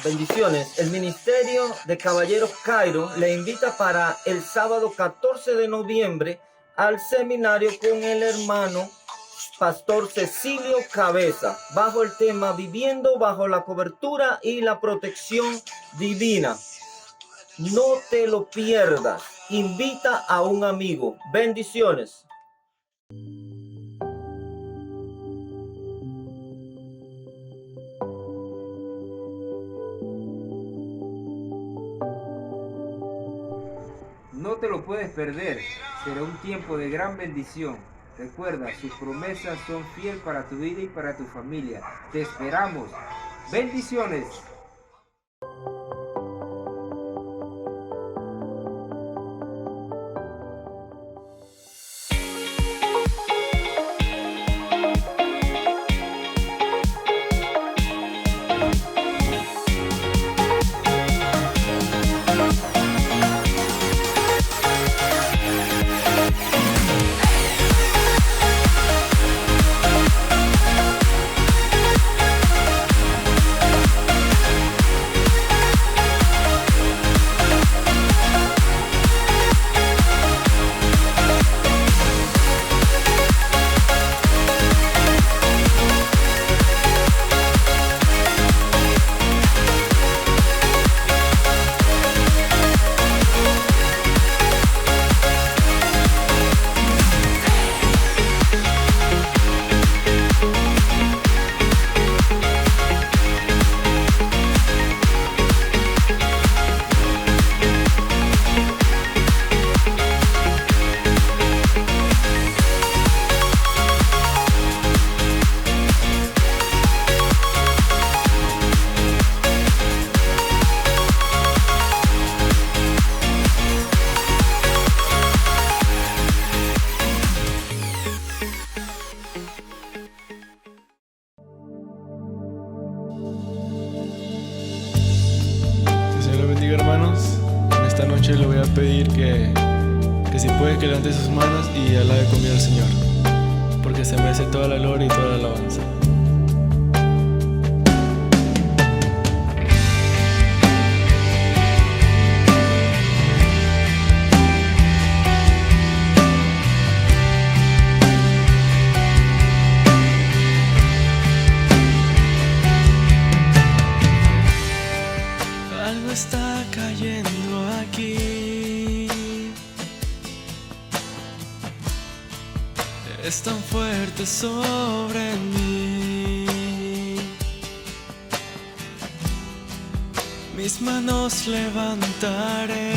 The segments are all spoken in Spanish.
Bendiciones. El Ministerio de Caballeros Cairo le invita para el sábado 14 de noviembre al seminario con el hermano Pastor Cecilio Cabeza, bajo el tema Viviendo bajo la cobertura y la protección divina. No te lo pierdas. Invita a un amigo. Bendiciones. No te lo puedes perder, será un tiempo de gran bendición. Recuerda, sus promesas son fiel para tu vida y para tu familia. Te esperamos. Bendiciones. Señor lo bendiga, hermanos. En esta noche le voy a pedir que si puede que levante sus manos y alabe conmigo al Señor, porque se merece toda la gloria y toda la alabanza. Algo está cayendo aquí, es tan fuerte sobre mí. Mis manos levantaré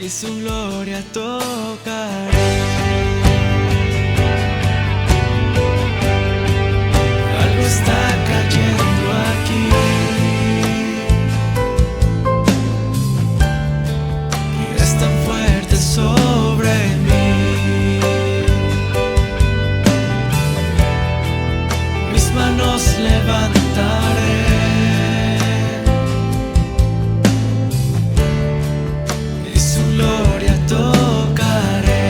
y su gloria tocaré. Algo está cayendo aquí, es tan fuerte sobre mí. Mis manos levantaré y su gloria tocaré.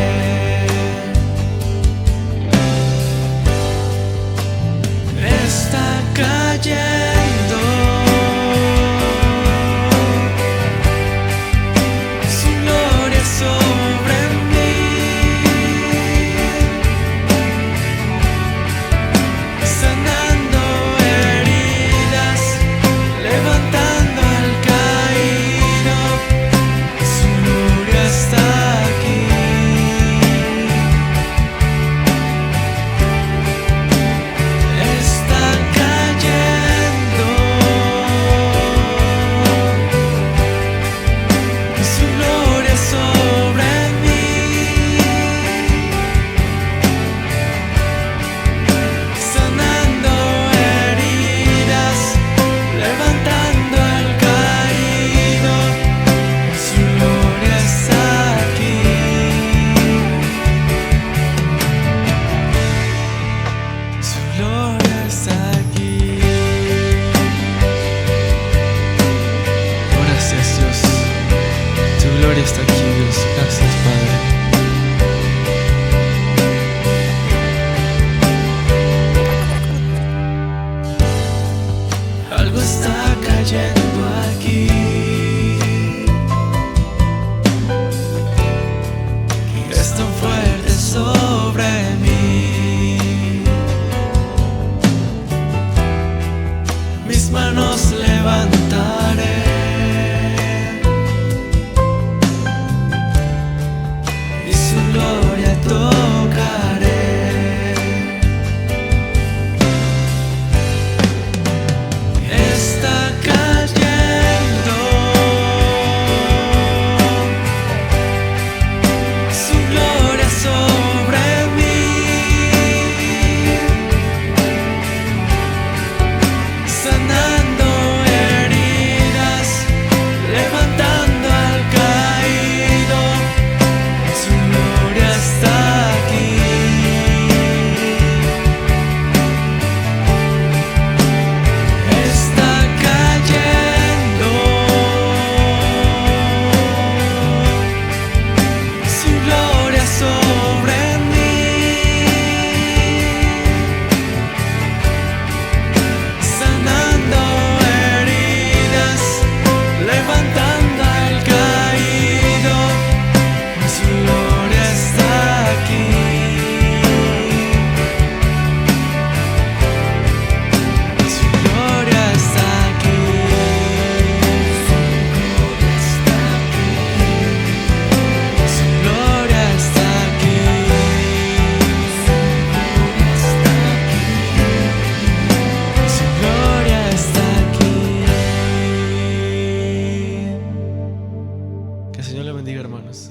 mí. Mis manos levantaré y su gloria tocaré. Está cayendo su gloria sobre mí, sanando heridas, levantando al caído. Su gloria está aquí. Está cayendo su gloria sobre mí, sanando heridas, levantando al caído. Su gloria está aquí. Su gloria está aquí. Su gloria está aquí. Su gloria está aquí. Que el Señor le bendiga, hermanos.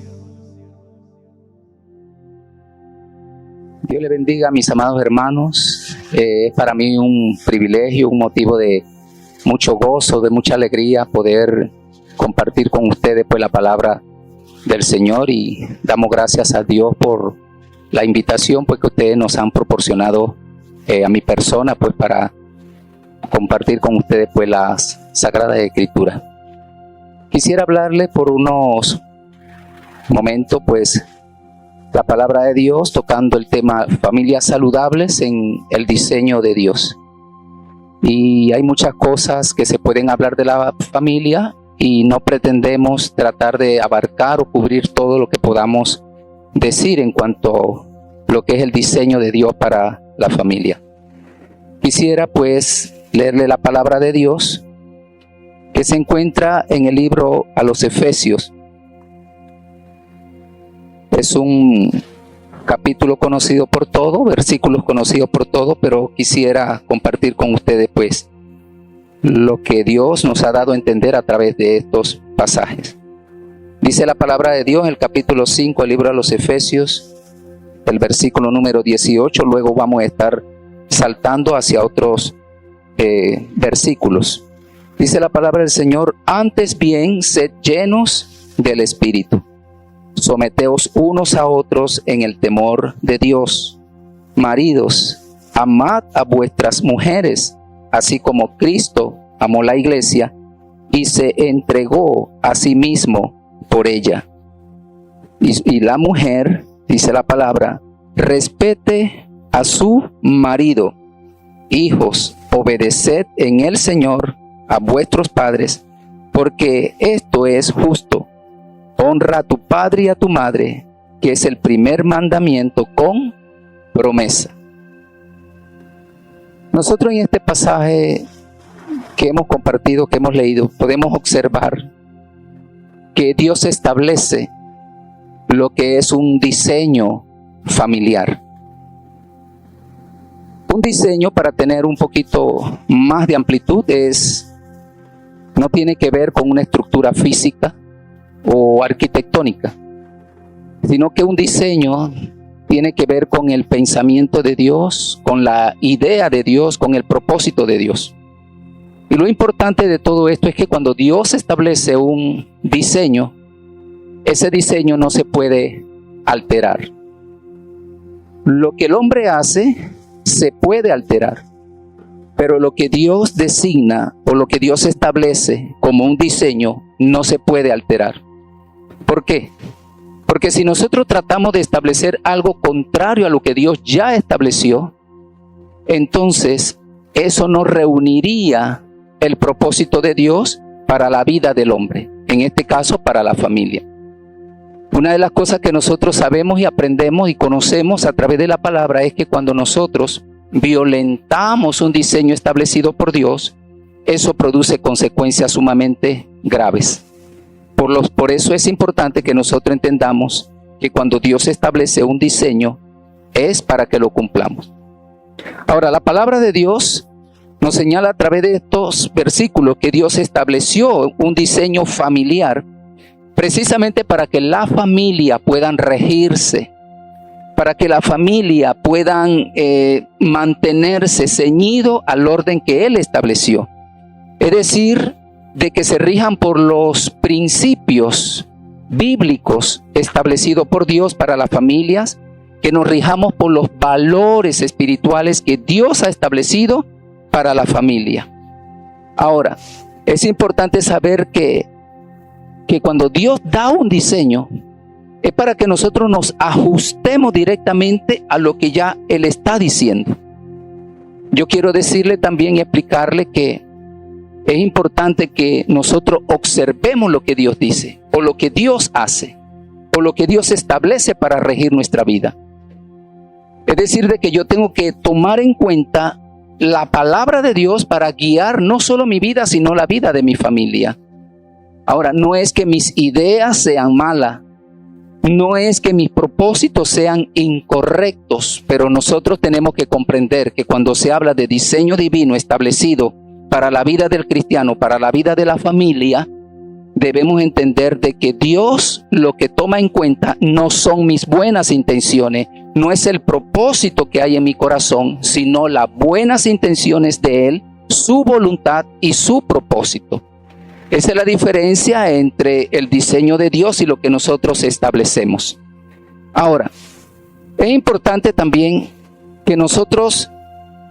Dios le bendiga, mis amados hermanos. Es para mí un privilegio, un motivo de mucho gozo, de mucha alegría poder compartir con ustedes pues la palabra del Señor, y damos gracias a Dios por la invitación pues que ustedes nos han proporcionado a mi persona pues para compartir con ustedes pues las Sagradas Escrituras. Quisiera hablarles por unos momentos pues la palabra de Dios, tocando el tema familias saludables en el diseño de Dios. Y hay muchas cosas que se pueden hablar de la familia y no pretendemos tratar de abarcar o cubrir todo lo que podamos decir en cuanto a lo que es el diseño de Dios para la familia. Quisiera pues leerle la palabra de Dios que se encuentra en el libro a los Efesios. Es un capítulo conocido por todos, versículos conocidos por todos, pero quisiera compartir con ustedes pues lo que Dios nos ha dado a entender a través de estos pasajes. Dice la palabra de Dios en el capítulo 5 del libro a los Efesios, el versículo número 18, luego vamos a estar saltando hacia otros versículos. Dice la palabra del Señor: antes bien, sed llenos del Espíritu. Someteos unos a otros en el temor de Dios. Maridos, amad a vuestras mujeres, así como Cristo amó la iglesia y se entregó a sí mismo por ella. Y la mujer, dice la palabra, respete a su marido. Hijos, obedeced en el Señor a vuestros padres, porque esto es justo. Honra a tu padre y a tu madre, que es el primer mandamiento con promesa. Nosotros en este pasaje que hemos compartido, que hemos leído, podemos observar que Dios establece lo que es un diseño familiar. Un diseño, para tener un poquito más de amplitud, no tiene que ver con una estructura física o arquitectónica, sino que un diseño tiene que ver con el pensamiento de Dios, con la idea de Dios, con el propósito de Dios. Y lo importante de todo esto es que cuando Dios establece un diseño, ese diseño no se puede alterar. Lo que el hombre hace se puede alterar, pero lo que Dios designa o lo que Dios establece como un diseño no se puede alterar. ¿Por qué? Porque si nosotros tratamos de establecer algo contrario a lo que Dios ya estableció, entonces eso no reuniría el propósito de Dios para la vida del hombre, en este caso para la familia. Una de las cosas que nosotros sabemos y aprendemos y conocemos a través de la palabra es que cuando nosotros violentamos un diseño establecido por Dios, eso produce consecuencias sumamente graves. Por eso es importante que nosotros entendamos que cuando Dios establece un diseño, es para que lo cumplamos. Ahora, la palabra de Dios nos señala a través de estos versículos que Dios estableció un diseño familiar precisamente para que la familia puedan regirse, para que la familia puedan mantenerse ceñido al orden que Él estableció. Es decir, de que se rijan por los principios bíblicos establecidos por Dios para las familias, que nos rijamos por los valores espirituales que Dios ha establecido para la familia. Ahora, es importante saber que cuando Dios da un diseño, es para que nosotros nos ajustemos directamente a lo que ya Él está diciendo. Yo quiero decirle también y explicarle que es importante que nosotros observemos lo que Dios dice, o lo que Dios hace, o lo que Dios establece para regir nuestra vida. Es decir, de que yo tengo que tomar en cuenta la palabra de Dios para guiar no solo mi vida, sino la vida de mi familia. Ahora, no es que mis ideas sean malas, no es que mis propósitos sean incorrectos, pero nosotros tenemos que comprender que cuando se habla de diseño divino establecido para la vida del cristiano, para la vida de la familia, debemos entender de que Dios lo que toma en cuenta no son mis buenas intenciones, no es el propósito que hay en mi corazón, sino las buenas intenciones de Él, su voluntad y su propósito. Esa es la diferencia entre el diseño de Dios y lo que nosotros establecemos. Ahora, es importante también que nosotros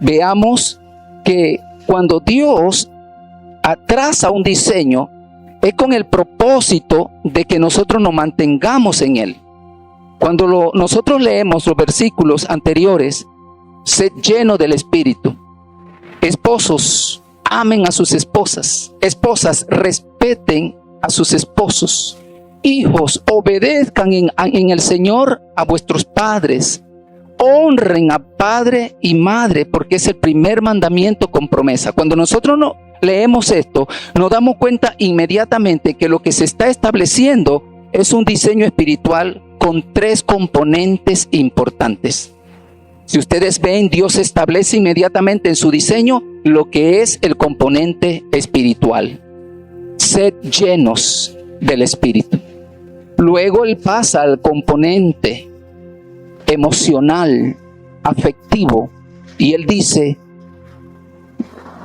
veamos que cuando Dios traza un diseño, es con el propósito de que nosotros nos mantengamos en Él. Cuando nosotros leemos los versículos anteriores, sed lleno del Espíritu. Esposos, amen a sus esposas. Esposas, respeten a sus esposos. Hijos, obedezcan en el Señor a vuestros padres. Honren a padre y madre, porque es el primer mandamiento con promesa. Cuando nosotros leemos esto, nos damos cuenta inmediatamente que lo que se está estableciendo es un diseño espiritual con tres componentes importantes. Si ustedes ven, Dios establece inmediatamente en su diseño lo que es el componente espiritual. Sed llenos del Espíritu. Luego Él pasa al componente emocional, afectivo, y Él dice: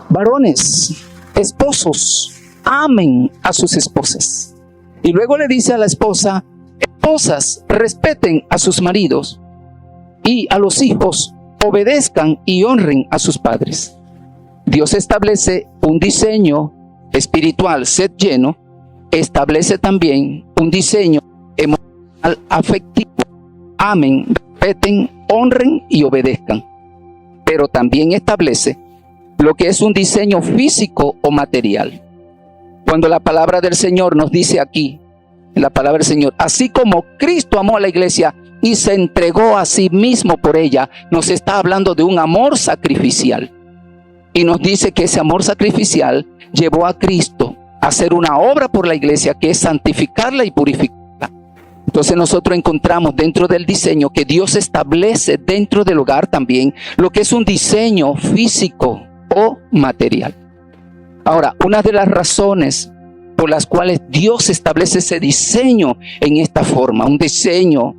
varones, esposos, amen a sus esposas. Y luego le dice a la esposa: esposas, respeten a sus maridos, y a los hijos, obedezcan y honren a sus padres. Dios establece un diseño espiritual, sed lleno, establece también un diseño emocional, afectivo, amen, respeten, honren y obedezcan. Pero también establece lo que es un diseño físico o material. Cuando la palabra del Señor nos dice aquí, en la palabra del Señor, así como Cristo amó a la iglesia y se entregó a sí mismo por ella, nos está hablando de un amor sacrificial. Y nos dice que ese amor sacrificial llevó a Cristo a hacer una obra por la iglesia, que es santificarla y purificarla. Entonces nosotros encontramos dentro del diseño que Dios establece dentro del hogar también lo que es un diseño físico o material. Ahora, una de las razones por las cuales Dios establece ese diseño en esta forma, un diseño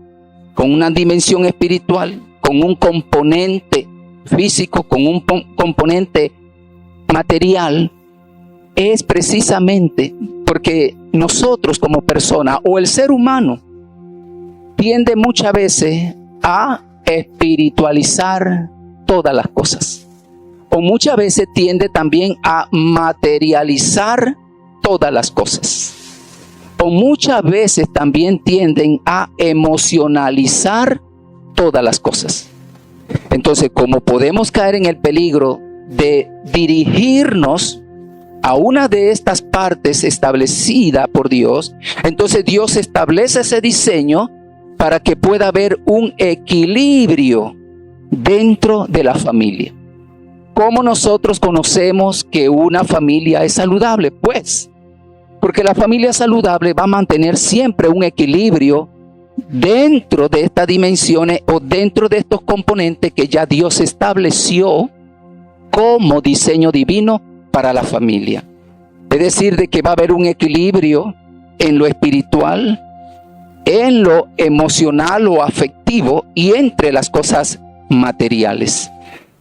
con una dimensión espiritual, con un componente físico, con un componente material, es precisamente porque nosotros como persona o el ser humano tiende muchas veces a espiritualizar todas las cosas, o muchas veces tiende también a materializar todas las cosas, o muchas veces también tienden a emocionalizar todas las cosas. Entonces, como podemos caer en el peligro de dirigirnos a una de estas partes establecida por Dios, entonces Dios establece ese diseño para que pueda haber un equilibrio dentro de la familia. ¿Cómo nosotros conocemos que una familia es saludable? Pues, porque la familia saludable va a mantener siempre un equilibrio dentro de estas dimensiones o dentro de estos componentes que ya Dios estableció como diseño divino para la familia. Es decir, de que va a haber un equilibrio en lo espiritual, en lo emocional o afectivo y entre las cosas materiales.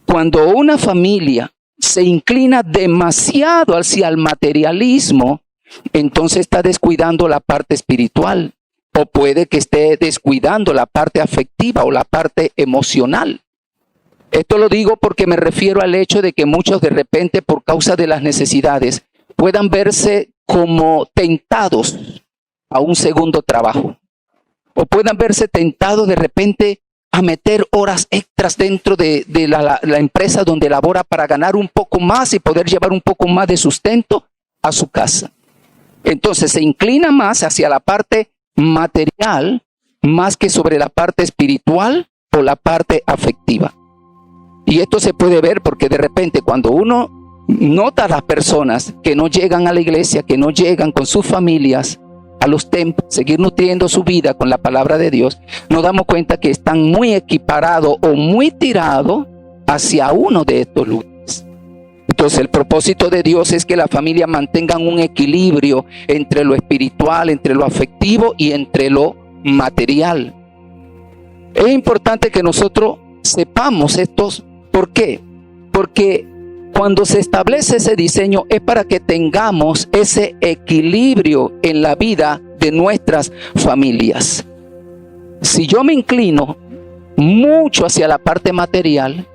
Cuando una familia se inclina demasiado hacia el materialismo, entonces está descuidando la parte espiritual, o puede que esté descuidando la parte afectiva o la parte emocional. Esto lo digo porque me refiero al hecho de que muchos de repente, por causa de las necesidades, puedan verse como tentados a un segundo trabajo, o puedan verse tentados de repente a meter horas extras dentro de la empresa donde labora para ganar un poco más y poder llevar un poco más de sustento a su casa. Entonces se inclina más hacia la parte material más que sobre la parte espiritual o la parte afectiva. Y esto se puede ver porque de repente cuando uno nota a las personas que no llegan a la iglesia, que no llegan con sus familias a los templos, seguir nutriendo su vida con la palabra de Dios, nos damos cuenta que están muy equiparados o muy tirados hacia uno de estos lugares. Entonces el propósito de Dios es que la familia mantengan un equilibrio entre lo espiritual, entre lo afectivo y entre lo material. Es importante que nosotros sepamos estos. ¿Por qué? Porque cuando se establece ese diseño es para que tengamos ese equilibrio en la vida de nuestras familias. Si yo me inclino mucho hacia la parte material,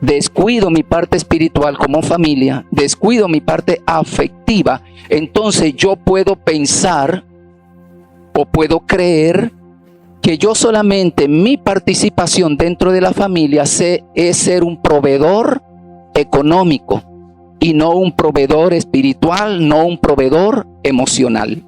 descuido mi parte espiritual como familia, descuido mi parte afectiva, entonces yo puedo pensar o puedo creer que yo solamente mi participación dentro de la familia es ser un proveedor económico y no un proveedor espiritual, no un proveedor emocional.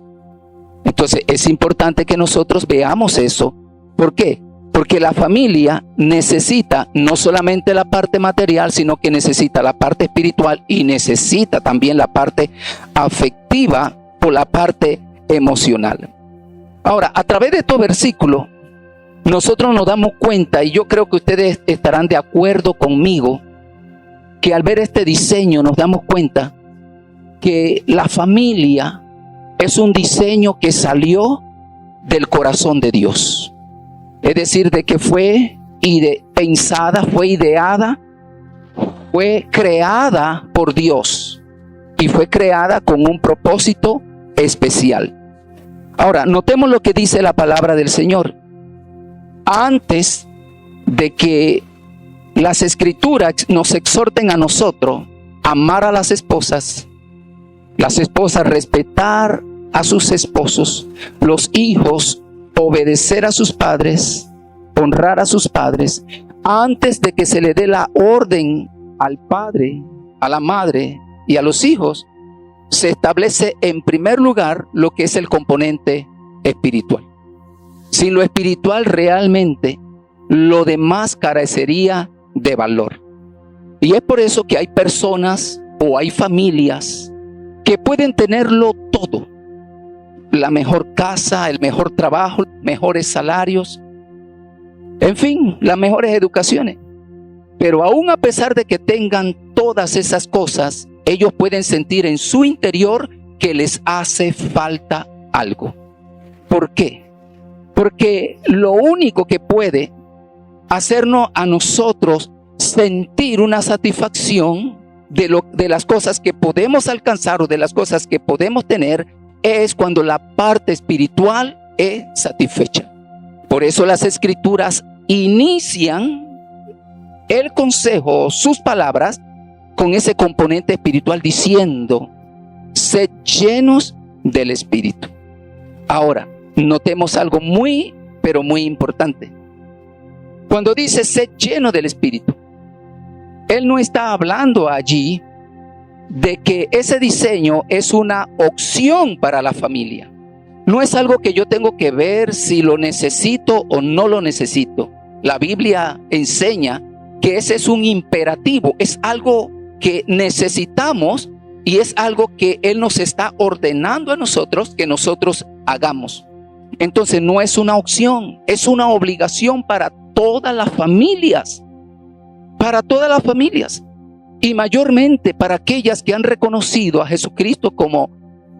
Entonces es importante que nosotros veamos eso. ¿Por qué? Porque la familia necesita no solamente la parte material, sino que necesita la parte espiritual y necesita también la parte afectiva o la parte emocional. Ahora, a través de estos versículos, nosotros nos damos cuenta, y yo creo que ustedes estarán de acuerdo conmigo, que al ver este diseño nos damos cuenta que la familia es un diseño que salió del corazón de Dios. Es decir, de que fue pensada, fue ideada, fue creada por Dios y fue creada con un propósito especial. Ahora, notemos lo que dice la palabra del Señor. Antes de que las escrituras nos exhorten a nosotros a amar a las esposas respetar a sus esposos, los hijos obedecer a sus padres, honrar a sus padres, antes de que se le dé la orden al padre, a la madre y a los hijos, se establece en primer lugar lo que es el componente espiritual. Sin lo espiritual realmente lo demás carecería de valor. Y es por eso que hay personas o hay familias que pueden tenerlo todo. La mejor casa, el mejor trabajo, mejores salarios, en fin, las mejores educaciones. Pero aún a pesar de que tengan todas esas cosas, ellos pueden sentir en su interior que les hace falta algo. ¿Por qué? Porque lo único que puede hacernos a nosotros sentir una satisfacción de las cosas que podemos alcanzar o de las cosas que podemos tener es cuando la parte espiritual es satisfecha. Por eso las escrituras inician el consejo, sus palabras, con ese componente espiritual diciendo: sed llenos del Espíritu. Ahora, notemos algo muy, pero muy importante. Cuando dice sed lleno del Espíritu, Él no está hablando allí de que ese diseño es una opción para la familia. No es algo que yo tengo que ver si lo necesito o no lo necesito. La Biblia enseña que ese es un imperativo, es algo que necesitamos y es algo que Él nos está ordenando a nosotros que nosotros hagamos. Entonces no es una opción, es una obligación para todas las familias. Para todas las familias. Y mayormente para aquellas que han reconocido a Jesucristo como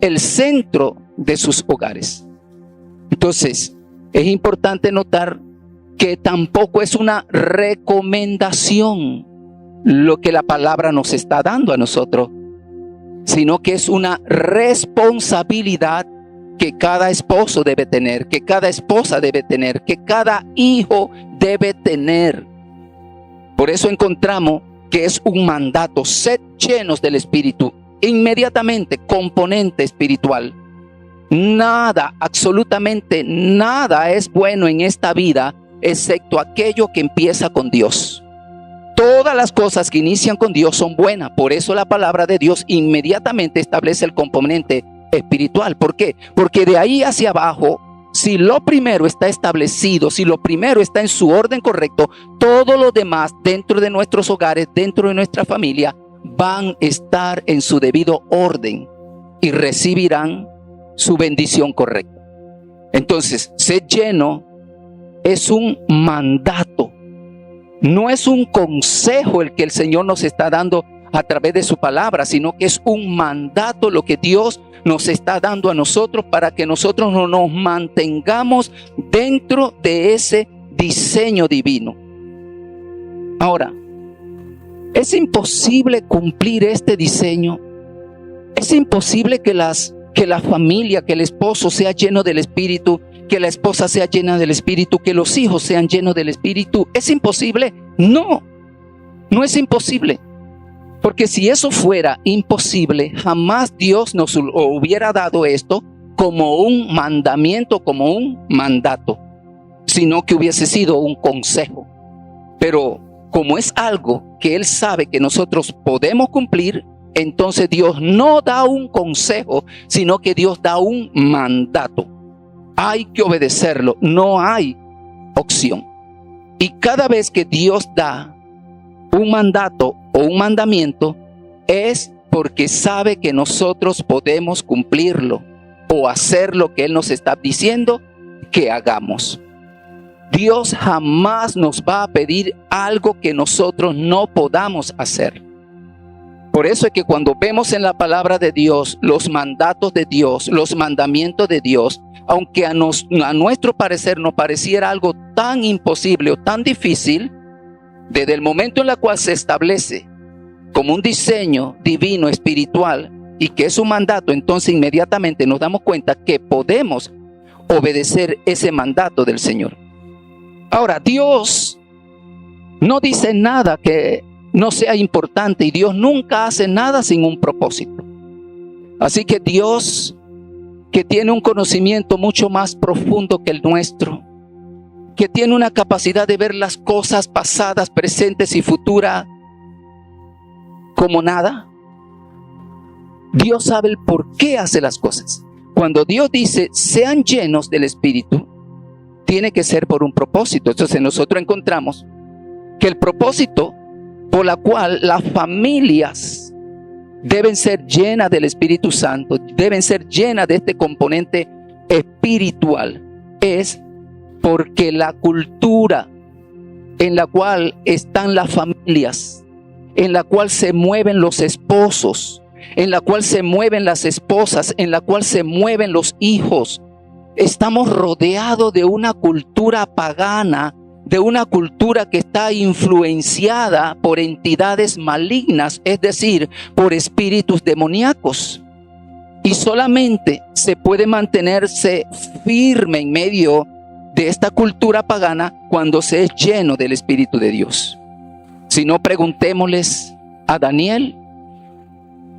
el centro de sus hogares. Entonces, es importante notar que tampoco es una recomendación lo que la palabra nos está dando a nosotros, sino que es una responsabilidad que cada esposo debe tener, que cada esposa debe tener, que cada hijo debe tener. Por eso encontramos que es un mandato: sed llenos del Espíritu. Inmediatamente, componente espiritual. Nada, absolutamente nada es bueno en esta vida excepto aquello que empieza con Dios. Todas las cosas que inician con Dios son buenas. Por eso la palabra de Dios inmediatamente establece el componente espiritual. ¿Por qué? Porque de ahí hacia abajo, si lo primero está establecido, si lo primero está en su orden correcto, todo lo demás dentro de nuestros hogares, dentro de nuestra familia, van a estar en su debido orden y recibirán su bendición correcta. Entonces, ser lleno es un mandato, no es un consejo el que el Señor nos está dando a través de su palabra, sino que es un mandato lo que Dios nos está dando a nosotros para que nosotros no nos mantengamos dentro de ese diseño divino. Ahora, es imposible cumplir este diseño. Es imposible que la familia, que el esposo sea lleno del Espíritu, que la esposa sea llena del Espíritu, que los hijos sean llenos del Espíritu. ¿Es imposible? No, no es imposible. Porque si eso fuera imposible, jamás Dios nos hubiera dado esto como un mandamiento, como un mandato, sino que hubiese sido un consejo. Pero como es algo que Él sabe que nosotros podemos cumplir, entonces Dios no da un consejo, sino que Dios da un mandato. Hay que obedecerlo, no hay opción. Y cada vez que Dios da un mandato o un mandamiento, es porque sabe que nosotros podemos cumplirlo o hacer lo que Él nos está diciendo que hagamos. Dios jamás nos va a pedir algo que nosotros no podamos hacer. Por eso es que cuando vemos en la palabra de Dios los mandatos de Dios, los mandamientos de Dios, aunque a nuestro parecer nos pareciera algo tan imposible o tan difícil, desde el momento en el cual se establece como un diseño divino, espiritual, y que es un mandato, entonces inmediatamente nos damos cuenta que podemos obedecer ese mandato del Señor. Ahora, Dios no dice nada que no sea importante, y Dios nunca hace nada sin un propósito. Así que Dios, que tiene un conocimiento mucho más profundo que el nuestro, que tiene una capacidad de ver las cosas pasadas, presentes y futuras como nada, Dios sabe el por qué hace las cosas. Cuando Dios dice, sean llenos del Espíritu, tiene que ser por un propósito. Entonces nosotros encontramos que el propósito por la cual las familias deben ser llenas del Espíritu Santo, deben ser llenas de este componente espiritual, es porque la cultura en la cual están las familias, en la cual se mueven los esposos, en la cual se mueven las esposas, en la cual se mueven los hijos, estamos rodeados de una cultura pagana, de una cultura que está influenciada por entidades malignas, es decir, por espíritus demoníacos. Y solamente se puede mantenerse firme en medio de esta cultura pagana cuando se es lleno del Espíritu de Dios. Si no, preguntémosles a Daniel,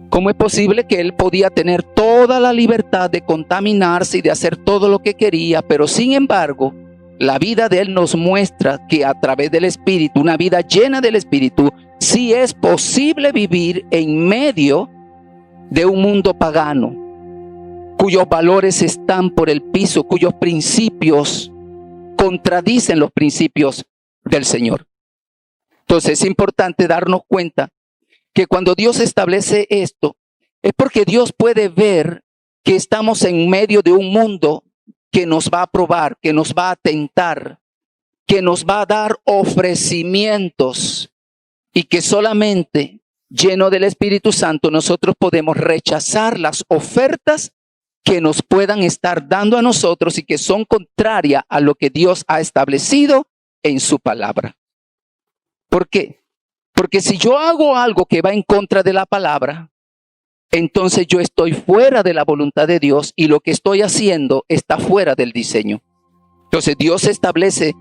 ¿cómo es posible que él podía tener toda la libertad de contaminarse y de hacer todo lo que quería, pero sin embargo, la vida de él nos muestra que a través del Espíritu, una vida llena del Espíritu, sí es posible vivir en medio de un mundo pagano, cuyos valores están por el piso, cuyos principios contradicen los principios del Señor. Entonces es importante darnos cuenta que cuando Dios establece esto, es porque Dios puede ver que estamos en medio de un mundo que nos va a probar, que nos va a tentar, que nos va a dar ofrecimientos, y que solamente lleno del Espíritu Santo nosotros podemos rechazar las ofertas que nos puedan estar dando a nosotros y que son contrarias a lo que Dios ha establecido en su palabra. ¿Por qué? Porque si yo hago algo que va en contra de la palabra, entonces yo estoy fuera de la voluntad de Dios y lo que estoy haciendo está fuera del diseño. Entonces Dios establece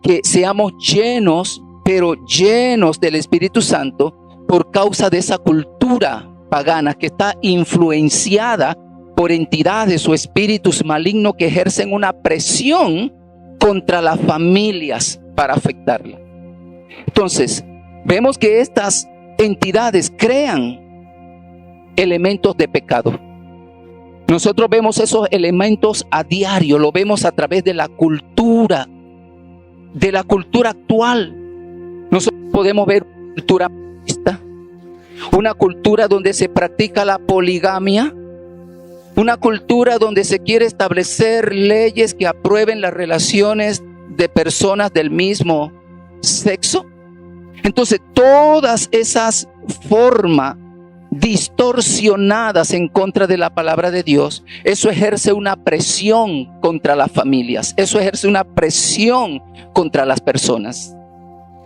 que seamos llenos, pero llenos del Espíritu Santo por causa de esa cultura pagana que está influenciada por entidades o espíritus malignos que ejercen una presión contra las familias para afectarla. Entonces, vemos que estas entidades crean elementos de pecado. Nosotros vemos esos elementos a diario, lo vemos a través de la cultura actual. Nosotros podemos ver cultura machista, una cultura donde se practica la poligamia, una cultura donde se quiere establecer leyes que aprueben las relaciones de personas del mismo sexo. Entonces, todas esas formas distorsionadas en contra de la palabra de Dios, eso ejerce una presión contra las familias, eso ejerce una presión contra las personas.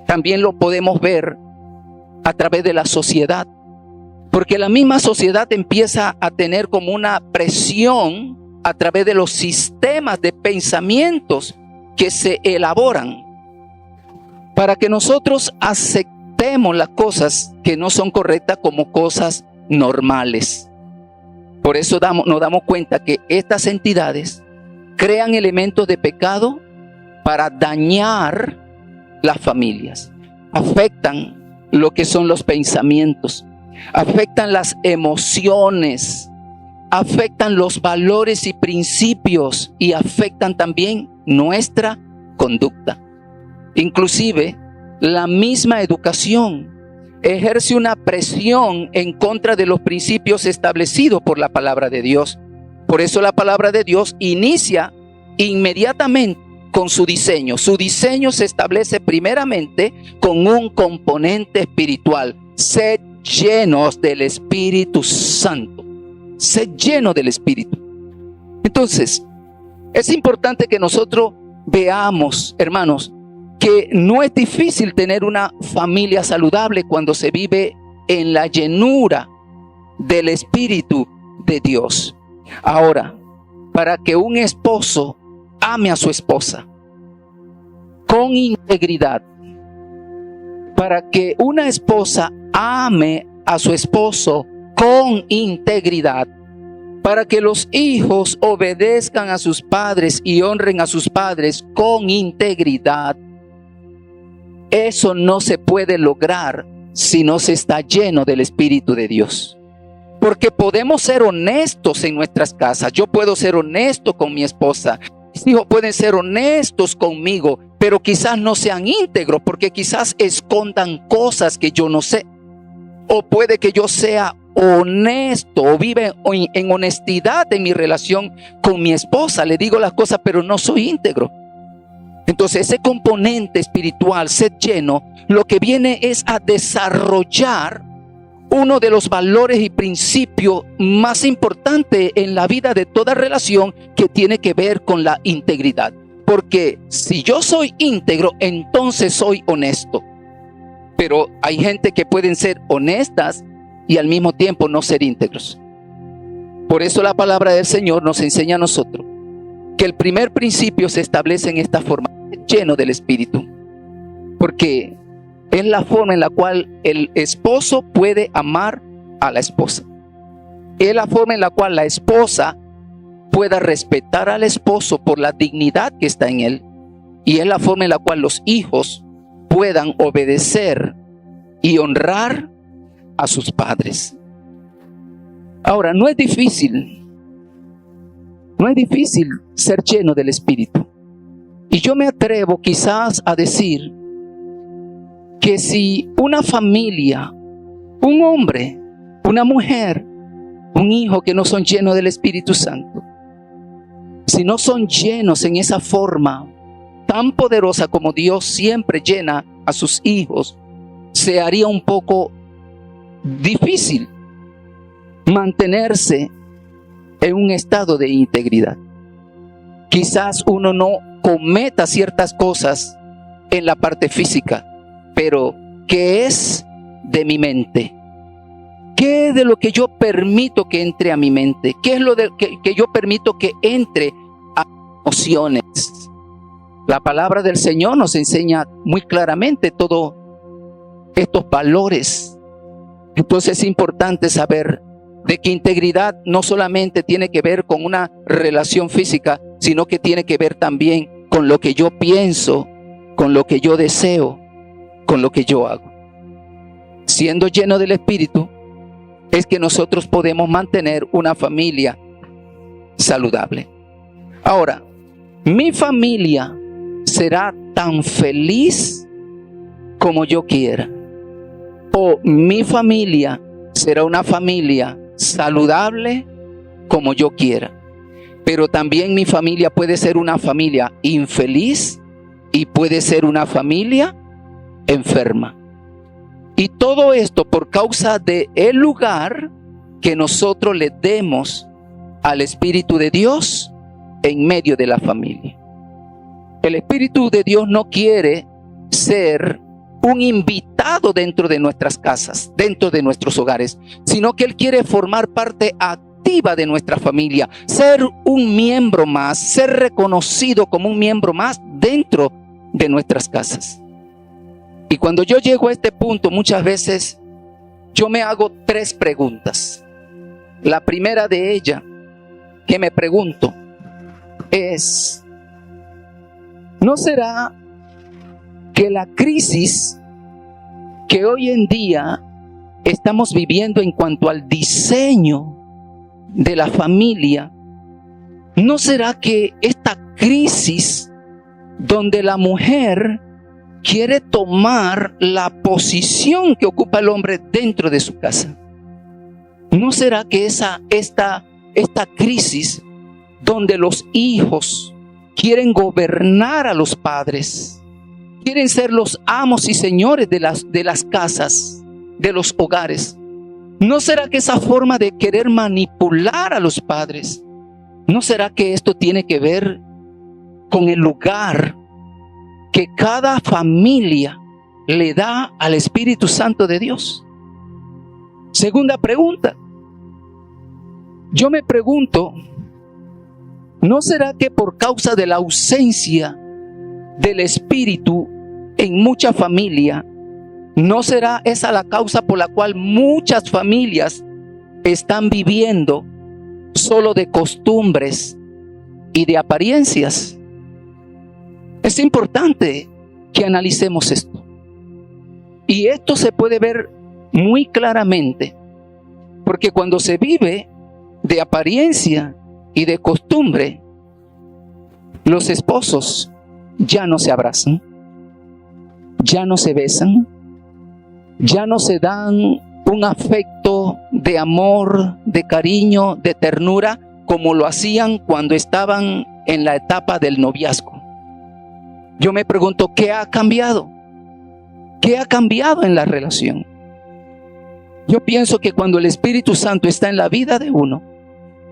También lo podemos ver a través de la sociedad, porque la misma sociedad empieza a tener como una presión a través de los sistemas de pensamientos que se elaboran para que nosotros aceptemos las cosas que no son correctas como cosas normales. Por eso nos damos cuenta que estas entidades crean elementos de pecado para dañar las familias, afectan lo que son los pensamientos, afectan las emociones, afectan los valores y principios y afectan también nuestra conducta. Inclusive la misma educación ejerce una presión en contra de los principios establecidos por la palabra de Dios. Por eso la palabra de Dios inicia inmediatamente con su diseño. Su diseño se establece primeramente con un componente espiritual. Sed llenos del Espíritu Santo. Sed lleno del Espíritu. Entonces, es importante que nosotros veamos, hermanos, que no es difícil tener una familia saludable cuando se vive en la llenura del Espíritu de Dios. Ahora, para que un esposo ame a su esposa con integridad, para que una esposa ame a su esposo con integridad, para que los hijos obedezcan a sus padres y honren a sus padres con integridad, eso no se puede lograr si no se está lleno del Espíritu de Dios. Porque podemos ser honestos en nuestras casas. Yo puedo ser honesto con mi esposa. Mis hijos pueden ser honestos conmigo, pero quizás no sean íntegros, porque quizás escondan cosas que yo no sé. O puede que yo sea honesto o vive en honestidad en mi relación con mi esposa. Le digo las cosas, pero no soy íntegro. Entonces ese componente espiritual, sed lleno, lo que viene es a desarrollar uno de los valores y principios más importantes en la vida de toda relación, que tiene que ver con la integridad. Porque si yo soy íntegro, entonces soy honesto. Pero hay gente que pueden ser honestas y al mismo tiempo no ser íntegros. Por eso la palabra del Señor nos enseña a nosotros que el primer principio se establece en esta forma: lleno del Espíritu, porque es la forma en la cual el esposo puede amar a la esposa, es la forma en la cual la esposa pueda respetar al esposo por la dignidad que está en él, y es la forma en la cual los hijos puedan obedecer y honrar a sus padres. Ahora, no es difícil ser lleno del Espíritu. Y yo me atrevo quizás a decir que si una familia, un hombre, una mujer, un hijo que no son llenos del Espíritu Santo, si no son llenos en esa forma tan poderosa como Dios siempre llena a sus hijos, se haría un poco difícil mantenerse en un estado de integridad. Quizás uno no cometa ciertas cosas en la parte física, pero ¿qué es de mi mente? ¿Qué es de lo que yo permito que entre a mi mente? ¿Qué es lo que yo permito que entre a emociones? La palabra del Señor nos enseña muy claramente todos estos valores. Entonces es importante saber de que integridad no solamente tiene que ver con una relación física, sino que tiene que ver también con lo que yo pienso, con lo que yo deseo, con lo que yo hago. Siendo lleno del Espíritu, es que nosotros podemos mantener una familia saludable. Ahora, mi familia será tan feliz como yo quiera, o mi familia será una familia saludable como yo quiera. Pero también mi familia puede ser una familia infeliz y puede ser una familia enferma. Y todo esto por causa del lugar que nosotros le demos al Espíritu de Dios en medio de la familia. El Espíritu de Dios no quiere ser un invitado dentro de nuestras casas, dentro de nuestros hogares, sino que Él quiere formar parte activa de nuestra familia, ser un miembro más, ser reconocido como un miembro más dentro de nuestras casas. Y cuando yo llego a este punto, muchas veces yo me hago 3 preguntas. La primera de ellas que me pregunto es: ¿no será que la crisis que hoy en día estamos viviendo en cuanto al diseño de la familia, no será que esta crisis donde la mujer quiere tomar la posición que ocupa el hombre dentro de su casa, no será que esta crisis donde los hijos quieren gobernar a los padres, quieren ser los amos y señores de las casas, de los hogares, no será que esa forma de querer manipular a los padres, no será que esto tiene que ver con el lugar que cada familia le da al Espíritu Santo de Dios? Segunda pregunta, yo me pregunto, ¿no será que por causa de la ausencia del Espíritu en mucha familia, no será esa la causa por la cual muchas familias están viviendo solo de costumbres y de apariencias? Es importante que analicemos esto. Y esto se puede ver muy claramente, porque cuando se vive de apariencia y de costumbre, los esposos ya no se abrazan, ya no se besan, ya no se dan un afecto de amor, de cariño, de ternura, como lo hacían cuando estaban en la etapa del noviazgo. Yo me pregunto, ¿qué ha cambiado? ¿Qué ha cambiado en la relación? Yo pienso que cuando el Espíritu Santo está en la vida de uno,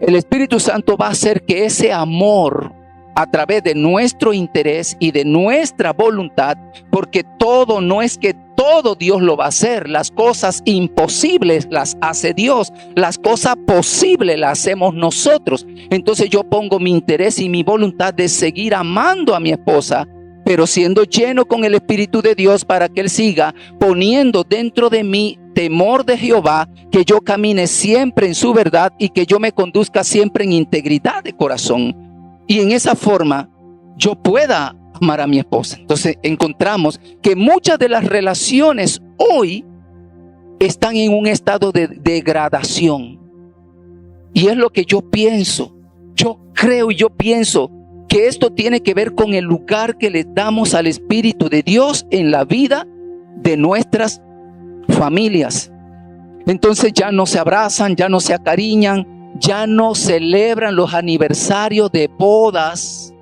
el Espíritu Santo va a hacer que ese amor, a través de nuestro interés y de nuestra voluntad, porque todo, no es que todo Dios lo va a hacer, las cosas imposibles las hace Dios, las cosas posibles las hacemos nosotros. Entonces yo pongo mi interés y mi voluntad de seguir amando a mi esposa, pero siendo lleno con el Espíritu de Dios, para que Él siga poniendo dentro de mí temor de Jehová, que yo camine siempre en su verdad y que yo me conduzca siempre en integridad de corazón. Y en esa forma yo pueda amar a mi esposa. Entonces encontramos que muchas de las relaciones hoy están en un estado de degradación. Y es lo que yo pienso. Yo creo y yo pienso que esto tiene que ver con el lugar que le damos al Espíritu de Dios en la vida de nuestras familias. Entonces ya no se abrazan, ya no se acariñan, ya no celebran los aniversarios de bodas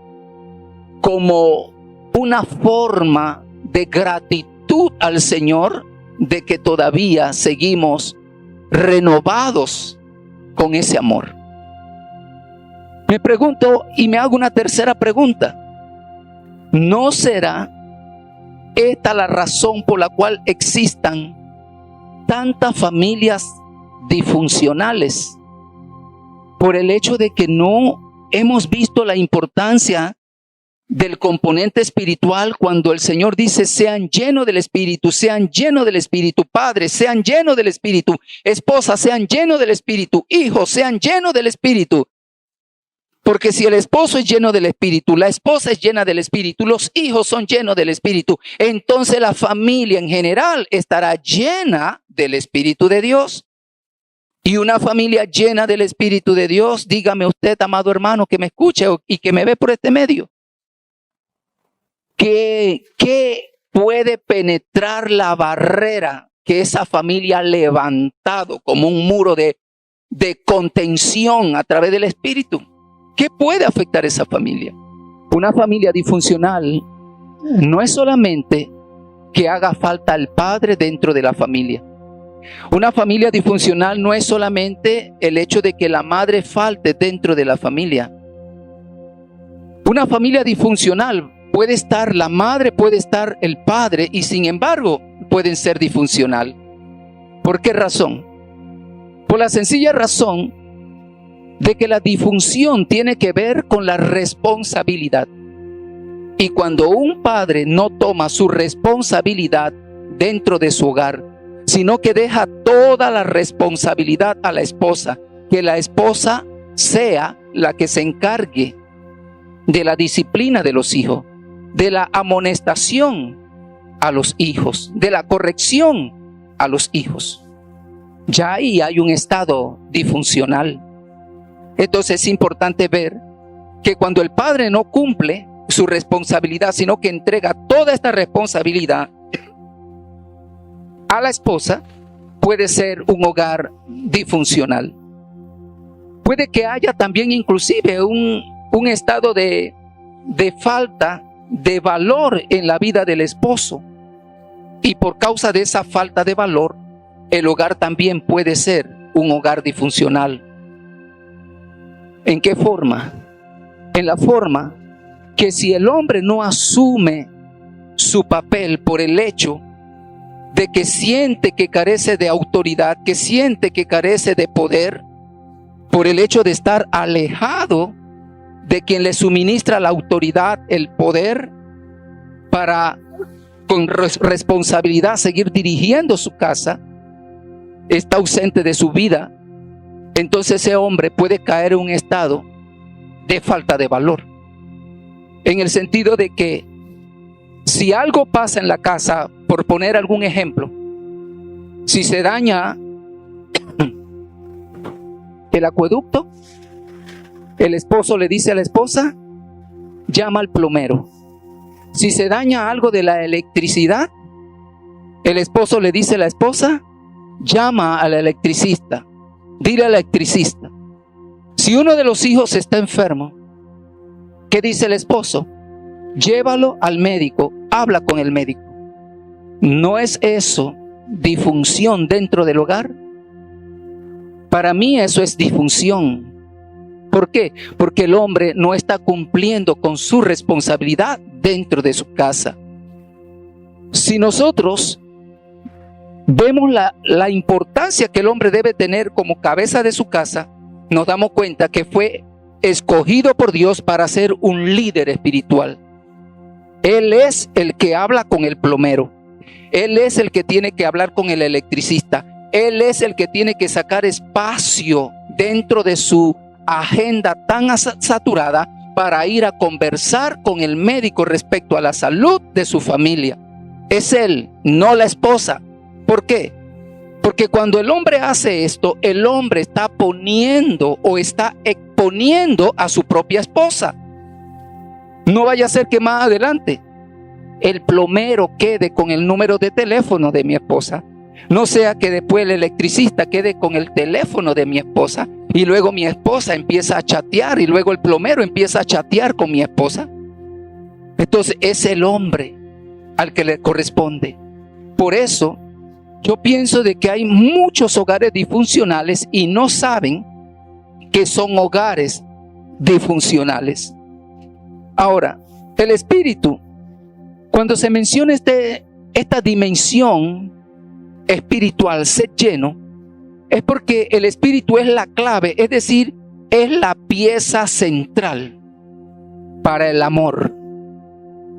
como una forma de gratitud al Señor de que todavía seguimos renovados con ese amor. Me pregunto y me hago una tercera pregunta. ¿No será esta la razón por la cual existan tantas familias disfuncionales? Por el hecho de que no hemos visto la importancia del componente espiritual cuando el Señor dice: sean llenos del Espíritu, sean llenos del Espíritu, padres, sean llenos del Espíritu, esposas, sean llenos del Espíritu, hijos, sean llenos del Espíritu. Porque si el esposo es lleno del Espíritu, la esposa es llena del Espíritu, los hijos son llenos del Espíritu, entonces la familia en general estará llena del Espíritu de Dios. Y una familia llena del Espíritu de Dios, dígame usted, amado hermano, que me escuche y que me ve por este medio, ¿qué puede penetrar la barrera que esa familia ha levantado como un muro de contención a través del Espíritu? ¿Qué puede afectar esa familia? Una familia disfuncional no es solamente que haga falta el padre dentro de la familia. Una familia disfuncional no es solamente el hecho de que la madre falte dentro de la familia. Una familia disfuncional puede estar la madre, puede estar el padre, y sin embargo pueden ser disfuncional. ¿Por qué razón? Por la sencilla razón de que la disfunción tiene que ver con la responsabilidad. Y cuando un padre no toma su responsabilidad dentro de su hogar, sino que deja toda la responsabilidad a la esposa, que la esposa sea la que se encargue de la disciplina de los hijos, de la amonestación a los hijos, de la corrección a los hijos. Ya ahí hay un estado disfuncional. Entonces es importante ver que cuando el padre no cumple su responsabilidad, sino que entrega toda esta responsabilidad a la esposa, puede ser un hogar disfuncional. Puede que haya también inclusive un estado de falta de valor en la vida del esposo. Y por causa de esa falta de valor, el hogar también puede ser un hogar disfuncional. ¿En qué forma? En la forma que si el hombre no asume su papel por el hecho de que siente que carece de autoridad, que siente que carece de poder, por el hecho de estar alejado de quien le suministra la autoridad, el poder, para con responsabilidad seguir dirigiendo su casa, está ausente de su vida, entonces ese hombre puede caer en un estado de falta de valor. En el sentido de que si algo pasa en la casa, por poner algún ejemplo, si se daña el acueducto, el esposo le dice a la esposa: llama al plomero. Si se daña algo de la electricidad, el esposo le dice a la esposa: llama al electricista. Dile al electricista. Si uno de los hijos está enfermo, ¿qué dice el esposo? Llévalo al médico, habla con el médico. ¿No es eso disfunción dentro del hogar? Para mí eso es disfunción. ¿Por qué? Porque el hombre no está cumpliendo con su responsabilidad dentro de su casa. Si nosotros vemos la importancia que el hombre debe tener como cabeza de su casa, nos damos cuenta que fue escogido por Dios para ser un líder espiritual. Él es el que habla con el plomero. Él es el que tiene que hablar con el electricista. Él es el que tiene que sacar espacio dentro de su agenda tan saturada para ir a conversar con el médico respecto a la salud de su familia. Es él, no la esposa. ¿Por qué? Porque cuando el hombre hace esto, el hombre está poniendo o está exponiendo a su propia esposa. No vaya a ser que más adelante el plomero quede con el número de teléfono de mi esposa. No sea que después el electricista quede con el teléfono de mi esposa y luego mi esposa empieza a chatear y luego el plomero empieza a chatear con mi esposa. Entonces es el hombre al que le corresponde. Por eso yo pienso de que hay muchos hogares disfuncionales y no saben que son hogares disfuncionales. Ahora, el espíritu, cuando se menciona esta dimensión espiritual, ser lleno, es porque el espíritu es la clave, es decir, es la pieza central para el amor,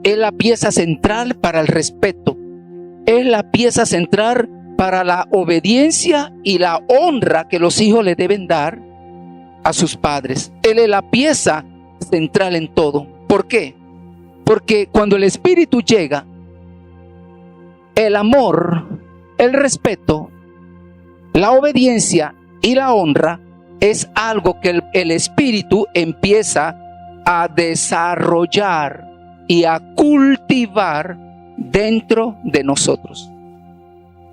es la pieza central para el respeto, es la pieza central para la obediencia y la honra que los hijos le deben dar a sus padres. Él es la pieza central en todo. ¿Por qué? Porque cuando el espíritu llega, el amor, el respeto, la obediencia y la honra es algo que el espíritu empieza a desarrollar y a cultivar dentro de nosotros.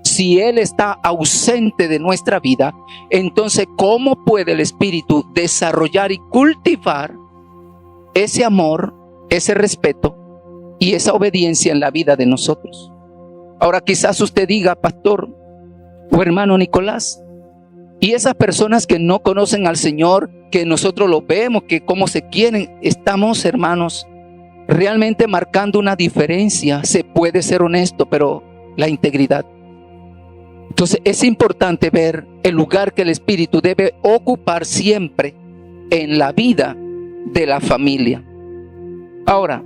Si Él está ausente de nuestra vida, entonces ¿cómo puede el espíritu desarrollar y cultivar ese amor, ese respeto y esa obediencia en la vida de nosotros? Ahora quizás usted diga, pastor o hermano Nicolás, y esas personas que no conocen al Señor, que nosotros lo vemos, que cómo se quieren, estamos, hermanos, realmente marcando una diferencia. Se puede ser honesto, pero la integridad. Entonces es importante ver el lugar que el espíritu debe ocupar siempre en la vida de la familia. Ahora,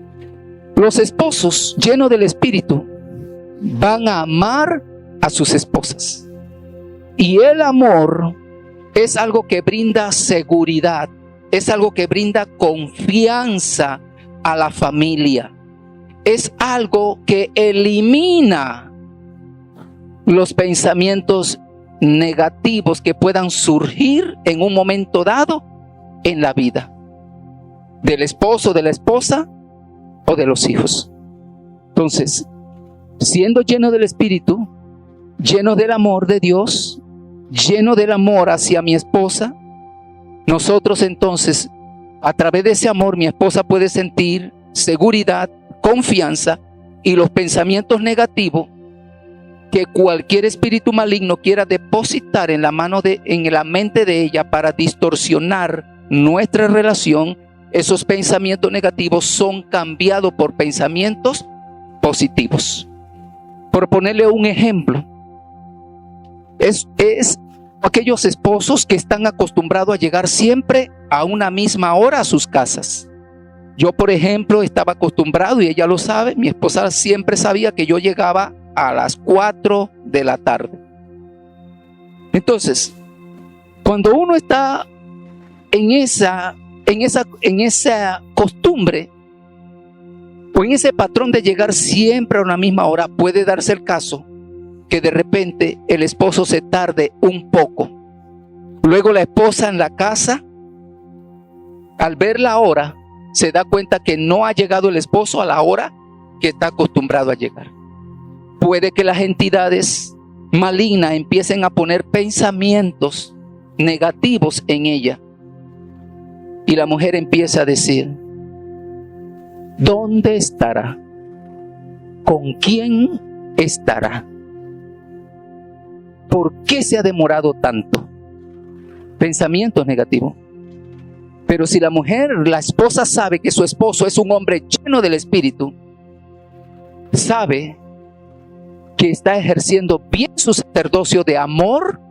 los esposos llenos del espíritu van a amar a sus esposas. Y el amor es algo que brinda seguridad, es algo que brinda confianza a la familia. Es algo que elimina los pensamientos negativos que puedan surgir en un momento dado en la vida del esposo, de la esposa o de los hijos. Entonces, siendo lleno del espíritu, lleno del amor de Dios, lleno del amor hacia mi esposa, nosotros entonces, a través de ese amor, mi esposa puede sentir seguridad, confianza, y los pensamientos negativos que cualquier espíritu maligno quiera depositar en la mente de ella para distorsionar nuestra relación, esos pensamientos negativos son cambiados por pensamientos positivos. Por ponerle un ejemplo, es aquellos esposos que están acostumbrados a llegar siempre a una misma hora a sus casas. Yo, por ejemplo, estaba acostumbrado, y ella lo sabe, mi esposa siempre sabía que yo llegaba a las 4 de la tarde. Entonces, cuando uno está en esa costumbre o en ese patrón de llegar siempre a una misma hora, puede darse el caso que de repente el esposo se tarde un poco. Luego la esposa en la casa, al ver la hora, se da cuenta que no ha llegado el esposo a la hora que está acostumbrado a llegar. Puede que las entidades malignas empiecen a poner pensamientos negativos en ella. Y la mujer empieza a decir: ¿dónde estará? ¿Con quién estará? ¿Por qué se ha demorado tanto? Pensamientos negativos. Pero si la mujer, la esposa, sabe que su esposo es un hombre lleno del espíritu, sabe que está ejerciendo bien su sacerdocio de amor,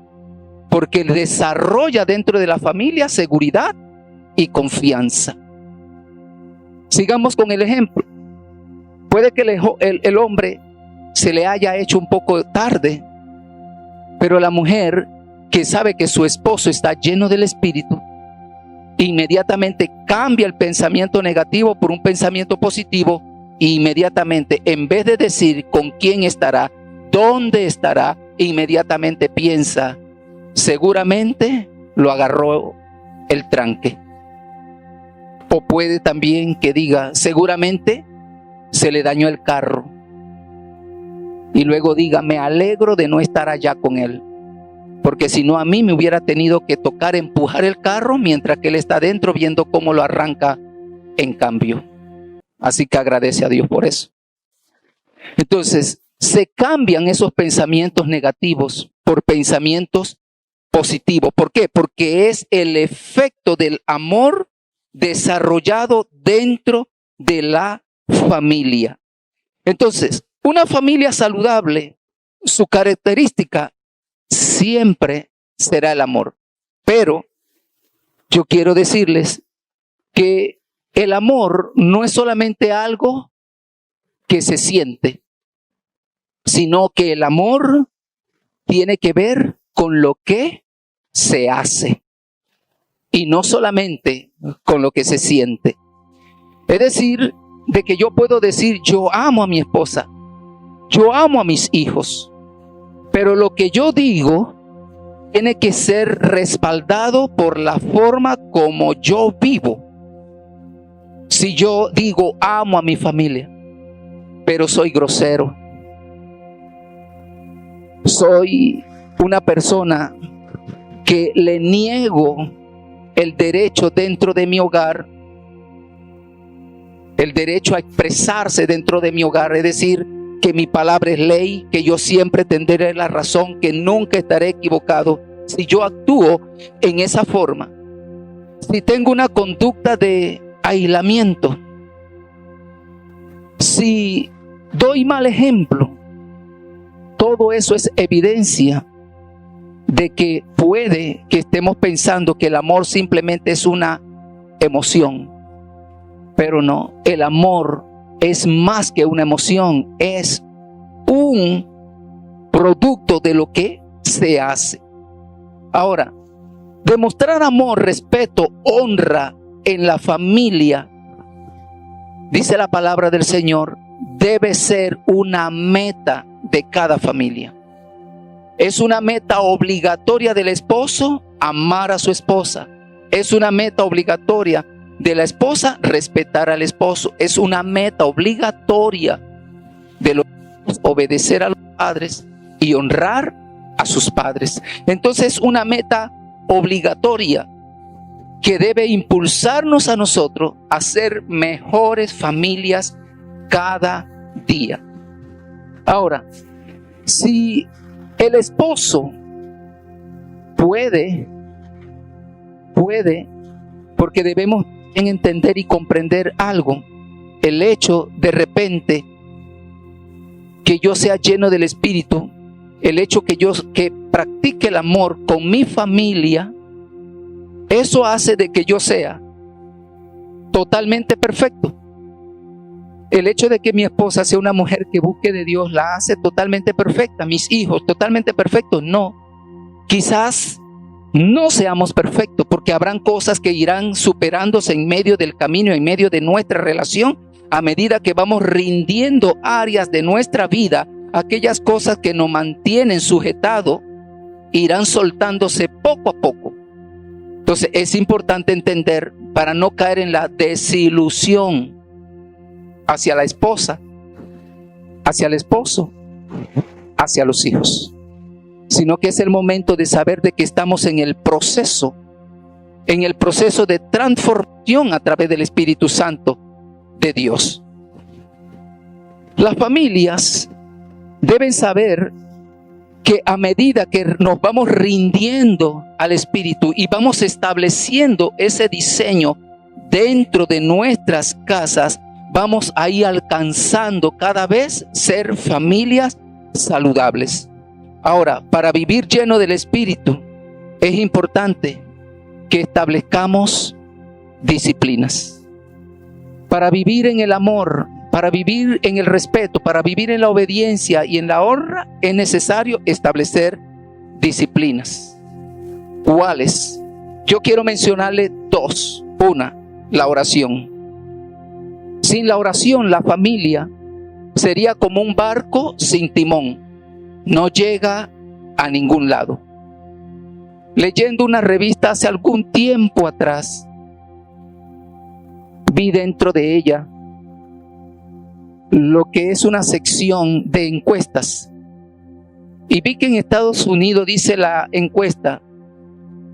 porque desarrolla dentro de la familia seguridad y confianza. Sigamos con el ejemplo. Puede que el hombre se le haya hecho un poco tarde, pero la mujer, que sabe que su esposo está lleno del espíritu, inmediatamente cambia el pensamiento negativo por un pensamiento positivo, e inmediatamente, en vez de decir con quién estará, ¿dónde estará? Inmediatamente piensa, seguramente lo agarró el tranque. O puede también que diga, seguramente se le dañó el carro. Y luego diga, me alegro de no estar allá con él, porque si no, a mí me hubiera tenido que tocar empujar el carro mientras que él está dentro viendo cómo lo arranca en cambio. Así que agradece a Dios por eso. Entonces, se cambian esos pensamientos negativos por pensamientos positivos. ¿Por qué? Porque es el efecto del amor desarrollado dentro de la familia. Entonces, una familia saludable, su característica siempre será el amor. Pero yo quiero decirles que el amor no es solamente algo que se siente, sino que el amor tiene que ver con lo que se hace y no solamente con lo que se siente. Es decir, de que yo puedo decir, yo amo a mi esposa, yo amo a mis hijos, pero lo que yo digo tiene que ser respaldado por la forma como yo vivo. Si yo digo amo a mi familia, pero soy grosero, soy una persona que le niego el derecho dentro de mi hogar, el derecho a expresarse dentro de mi hogar, es decir, que mi palabra es ley, que yo siempre tendré la razón, que nunca estaré equivocado. Si yo actúo en esa forma, si tengo una conducta de aislamiento, si doy mal ejemplo, todo eso es evidencia de que puede que estemos pensando que el amor simplemente es una emoción. Pero no, el amor es más que una emoción, es un producto de lo que se hace. Ahora, demostrar amor, respeto, honra en la familia, dice la palabra del Señor, debe ser una meta de cada familia. Es una meta obligatoria del esposo amar a su esposa. Es una meta obligatoria de la esposa respetar al esposo. Es una meta obligatoria de los hijos obedecer a los padres y honrar a sus padres. Entonces, una meta obligatoria que debe impulsarnos a nosotros a ser mejores familias cada día. Ahora, si el esposo puede, porque debemos entender y comprender algo, el hecho de repente que yo sea lleno del Espíritu, el hecho que practique el amor con mi familia, eso hace de que yo sea totalmente perfecto. El hecho de que mi esposa sea una mujer que busque de Dios la hace totalmente perfecta. Mis hijos totalmente perfectos. No. Quizás no seamos perfectos porque habrán cosas que irán superándose en medio del camino, en medio de nuestra relación, a medida que vamos rindiendo áreas de nuestra vida. Aquellas cosas que nos mantienen sujetados irán soltándose poco a poco. Entonces es importante entender para no caer en la desilusión hacia la esposa, hacia el esposo, hacia los hijos, sino que es el momento de saber de que estamos en el proceso de transformación a través del Espíritu Santo de Dios. Las familias deben saber que a medida que nos vamos rindiendo al Espíritu y vamos estableciendo ese diseño dentro de nuestras casas, vamos a ir alcanzando cada vez ser familias saludables. Ahora, para vivir lleno del Espíritu, es importante que establezcamos disciplinas. Para vivir en el amor, para vivir en el respeto, para vivir en la obediencia y en la honra, es necesario establecer disciplinas. ¿Cuáles? Yo quiero mencionarle dos. Una, la oración. Sin la oración, la familia sería como un barco sin timón. no llega a ningún lado. Leyendo una revista hace algún tiempo atrás, vi dentro de ella lo que es una sección de encuestas. Y vi que en Estados Unidos, dice la encuesta,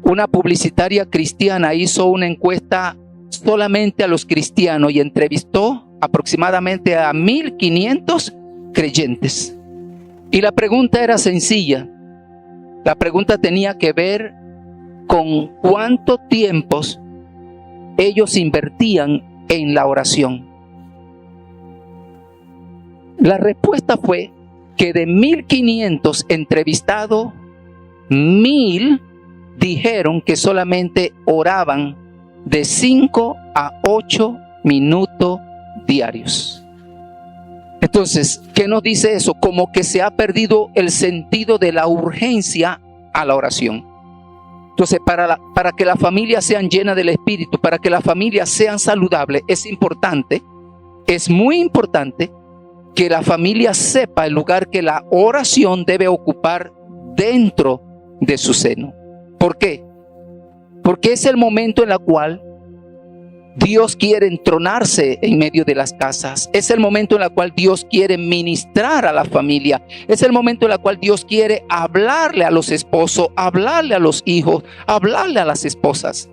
una publicitaria cristiana hizo una encuesta solamente a los cristianos y entrevistó aproximadamente a 1,500 creyentes. Y la pregunta era sencilla. La pregunta tenía que ver con cuánto tiempo ellos invertían en la oración. La respuesta fue que de 1,500 entrevistados, 1,000 dijeron que solamente oraban de 5 a 8 minutos diarios. Entonces, ¿qué nos dice eso? Como que se ha perdido el sentido de la urgencia a la oración. Entonces, para que las familias sean llenas del Espíritu, para que las familias sean saludables, es muy importante que la familia sepa el lugar que la oración debe ocupar dentro de su seno. ¿Por qué? Porque es el momento en el cual Dios quiere entronarse en medio de las casas. Es el momento en el cual Dios quiere ministrar a la familia. Es el momento en el cual Dios quiere hablarle a los esposos, hablarle a los hijos, hablarle a las esposas.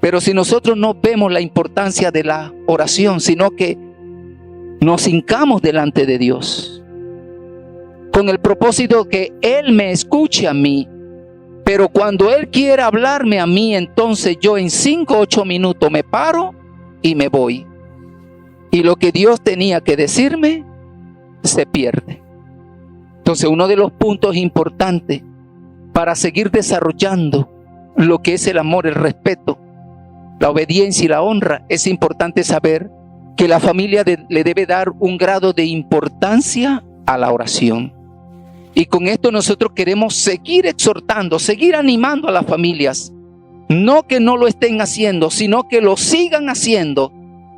Pero si nosotros no vemos la importancia de la oración, sino que nos hincamos delante de Dios con el propósito que Él me escuche a mí, pero cuando Él quiera hablarme a mí, entonces yo en 5 o 8 minutos me paro y me voy. Y lo que Dios tenía que decirme se pierde. Entonces, uno de los puntos importantes para seguir desarrollando lo que es el amor, el respeto, la obediencia y la honra, es importante saber que la familia le debe dar un grado de importancia a la oración. Y con esto nosotros queremos seguir exhortando, seguir animando a las familias. No que no lo estén haciendo, sino que lo sigan haciendo.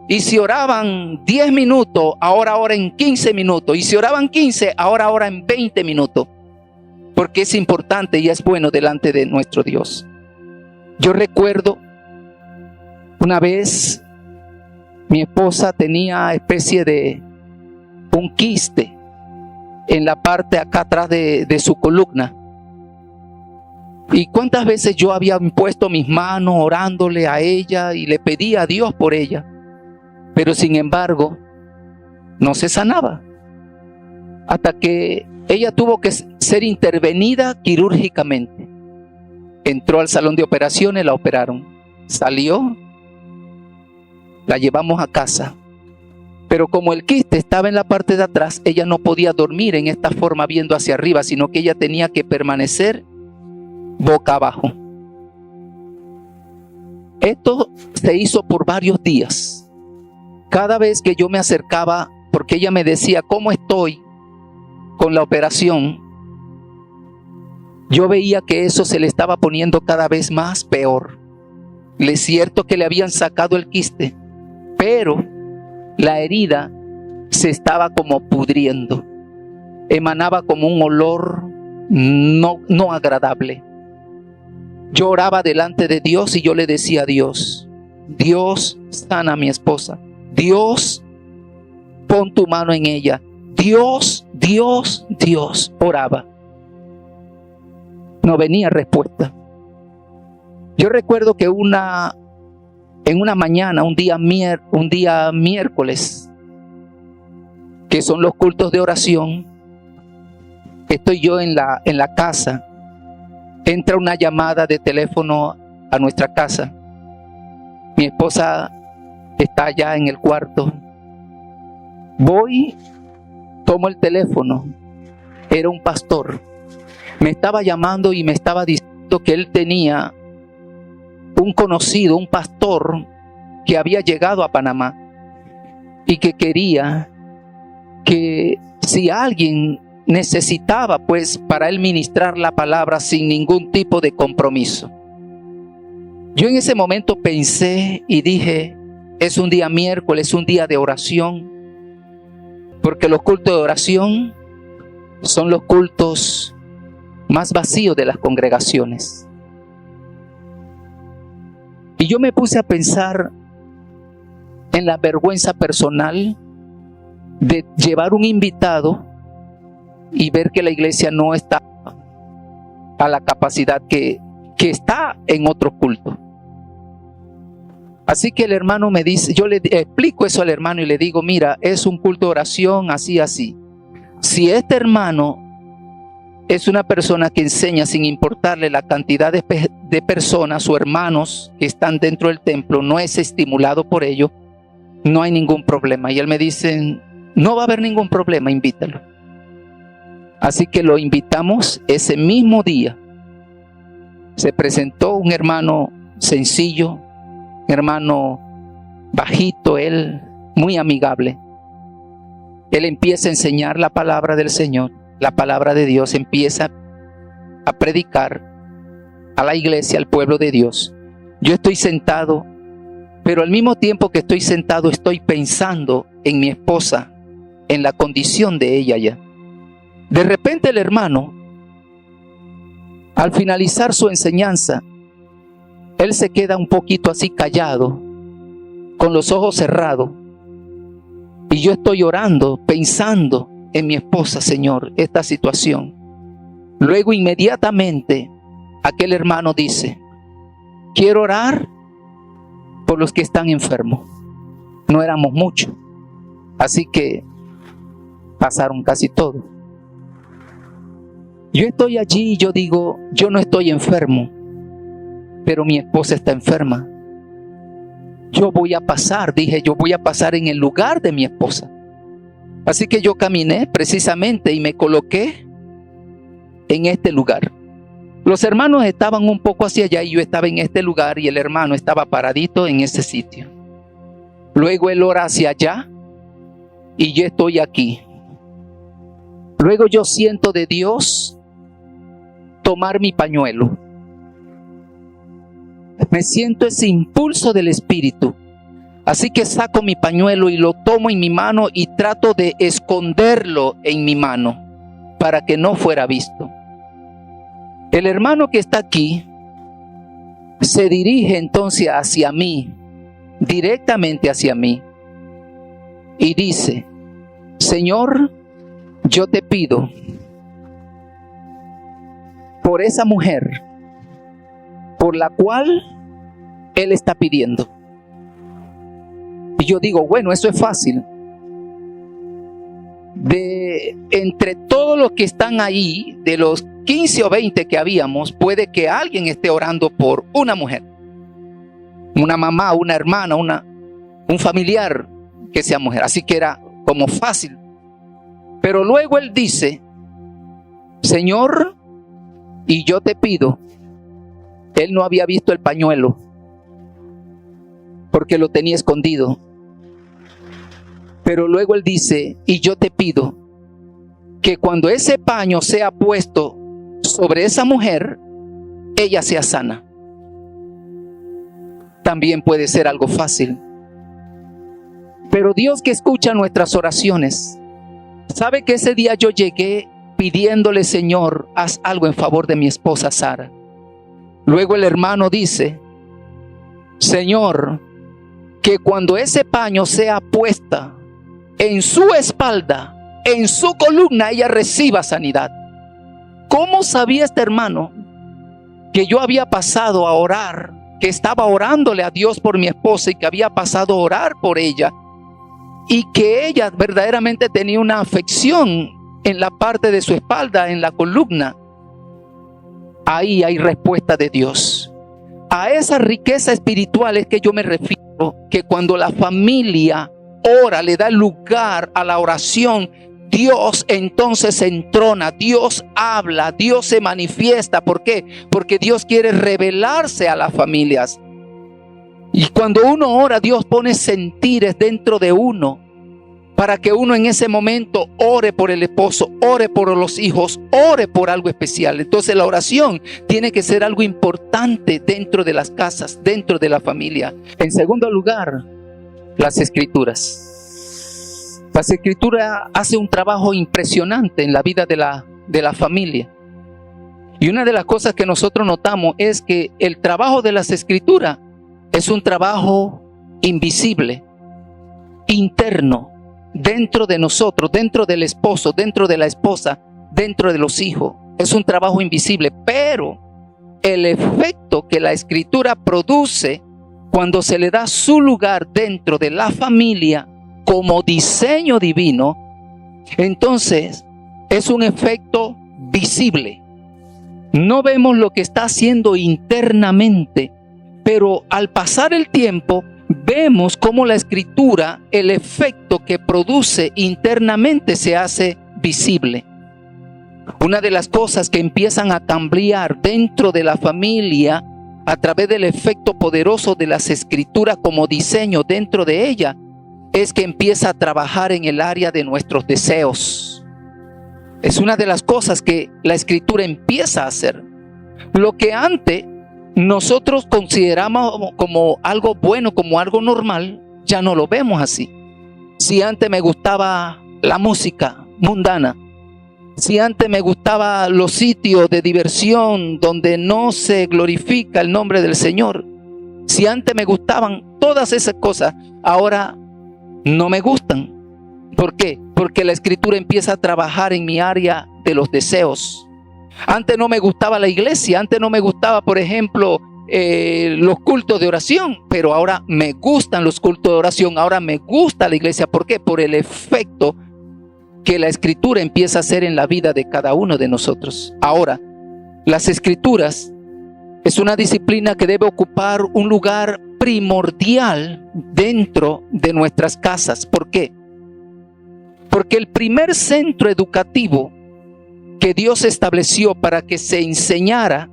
Y si oraban 10 minutos, ahora oren 15 minutos. Y si oraban 15, ahora oren 20 minutos. Porque es importante y es bueno delante de nuestro Dios. Yo recuerdo una vez mi esposa tenía especie de un quiste en la parte acá atrás de su columna. Y cuántas veces yo había puesto mis manos orándole a ella y le pedía a Dios por ella. Pero sin embargo, no se sanaba. Hasta que ella tuvo que ser intervenida quirúrgicamente. Entró al salón de operaciones, la operaron. Salió, la llevamos a casa. Pero como el quiste estaba en la parte de atrás, ella no podía dormir en esta forma viendo hacia arriba, sino que ella tenía que permanecer boca abajo. Esto se hizo por varios días. Cada vez que yo me acercaba, porque ella me decía cómo estoy con la operación, yo veía que eso se le estaba poniendo cada vez más peor. Es cierto que le habían sacado el quiste, pero la herida se estaba como pudriendo. Emanaba como un olor no agradable. Yo oraba delante de Dios y yo le decía a Dios, Dios, sana a mi esposa. Dios, pon tu mano en ella. Dios, Dios, Dios. Oraba. No venía respuesta. Yo recuerdo que en una mañana, un día miércoles, que son los cultos de oración, estoy yo en la casa. Entra una llamada de teléfono a nuestra casa. Mi esposa está allá en el cuarto. Voy, tomo el teléfono. Era un pastor. Me estaba llamando y me estaba diciendo que él tenía un conocido, un pastor que había llegado a Panamá y que quería que si alguien necesitaba, pues, para él ministrar la palabra sin ningún tipo de compromiso. Yo en ese momento pensé y dije, es un día miércoles, es un día de oración, porque los cultos de oración son los cultos más vacíos de las congregaciones. Y yo me puse a pensar en la vergüenza personal de llevar un invitado y ver que la iglesia no está a la capacidad que está en otro culto. Así que el hermano me dice, yo le explico eso al hermano y le digo, mira, es un culto de oración, así, así. Si este hermano es una persona que enseña sin importarle la cantidad de personas o hermanos que están dentro del templo, no es estimulado por ello, no hay ningún problema. Y él me dice, no va a haber ningún problema, invítalo. Así que lo invitamos ese mismo día. Se presentó un hermano sencillo, un hermano bajito, él muy amigable. Él empieza a enseñar la palabra del Señor, la palabra de Dios, empieza a predicar a la iglesia, al pueblo de Dios. Yo estoy sentado, pero al mismo tiempo que estoy sentado estoy pensando en mi esposa, en la condición de ella ya. De repente el hermano, al finalizar su enseñanza, él se queda un poquito así callado, con los ojos cerrados. Y yo estoy orando, pensando en mi esposa, Señor, esta situación. Luego inmediatamente aquel hermano dice, quiero orar por los que están enfermos. No éramos muchos, así que pasaron casi todos. Yo estoy allí y yo digo, yo no estoy enfermo, pero mi esposa está enferma. Yo voy a pasar, dije, yo voy a pasar en el lugar de mi esposa. Así que yo caminé precisamente y me coloqué en este lugar. Los hermanos estaban un poco hacia allá y yo estaba en este lugar y el hermano estaba paradito en ese sitio. Luego él ora hacia allá y yo estoy aquí. Luego yo siento de Dios tomar mi pañuelo. Me siento ese impulso del Espíritu. Así que saco mi pañuelo y lo tomo en mi mano y trato de esconderlo en mi mano para que no fuera visto. El hermano que está aquí se dirige entonces hacia mí, directamente hacia mí, y dice, Señor, yo te pido por esa mujer por la cual él está pidiendo. Y yo digo, bueno, eso es fácil. De entre todos los que están ahí, de los 15 o 20 que habíamos, puede que alguien esté orando por una mujer, una mamá, una hermana, un familiar que sea mujer. Así que era como fácil. Pero luego él dice, Señor, y yo te pido. Él no había visto el pañuelo porque lo tenía escondido. Pero luego él dice, y yo te pido que cuando ese paño sea puesto sobre esa mujer, ella sea sana. También puede ser algo fácil. Pero Dios, que escucha nuestras oraciones, sabe que ese día yo llegué pidiéndole, Señor, haz algo en favor de mi esposa Sara. Luego el hermano dice, Señor, que cuando ese paño sea puesta en su espalda, en su columna, ella reciba sanidad. ¿Cómo sabía este hermano que yo había pasado a orar, que estaba orándole a Dios por mi esposa y que había pasado a orar por ella y que ella verdaderamente tenía una afección en la parte de su espalda, en la columna? Ahí hay respuesta de Dios. A esa riqueza espiritual es que yo me refiero, que cuando la familia ora, le da lugar a la oración, Dios entonces se entrona, Dios habla, Dios se manifiesta. ¿Por qué? Porque Dios quiere revelarse a las familias. Y cuando uno ora, Dios pone sentires dentro de uno, para que uno en ese momento ore por el esposo, ore por los hijos, ore por algo especial. Entonces la oración tiene que ser algo importante dentro de las casas, dentro de la familia. En segundo lugar, las escrituras. La Escritura hace un trabajo impresionante en la vida de la familia. Y una de las cosas que nosotros notamos es que el trabajo de las Escrituras es un trabajo invisible, interno, dentro de nosotros, dentro del esposo, dentro de la esposa, dentro de los hijos. Es un trabajo invisible, pero el efecto que la Escritura produce cuando se le da su lugar dentro de la familia como diseño divino, entonces es un efecto visible. No vemos lo que está haciendo internamente, pero al pasar el tiempo vemos cómo la Escritura, el efecto que produce internamente se hace visible. Una de las cosas que empiezan a cambiar dentro de la familia a través del efecto poderoso de las Escrituras como diseño dentro de ella es que empieza a trabajar en el área de nuestros deseos. Es una de las cosas que la Escritura empieza a hacer. Lo que antes nosotros consideramos como algo bueno, como algo normal, ya no lo vemos así. Si antes me gustaba la música mundana, si antes me gustaban los sitios de diversión donde no se glorifica el nombre del Señor, si antes me gustaban todas esas cosas, ahora no me gustan. ¿Por qué? Porque la Escritura empieza a trabajar en mi área de los deseos. Antes no me gustaba la iglesia, antes no me gustaba, por ejemplo, los cultos de oración, pero ahora me gustan los cultos de oración, ahora me gusta la iglesia. ¿Por qué? Por el efecto que la Escritura empieza a hacer en la vida de cada uno de nosotros. Ahora, las Escrituras es una disciplina que debe ocupar un lugar primordial dentro de nuestras casas. ¿Por qué? Porque el primer centro educativo que Dios estableció para que se enseñara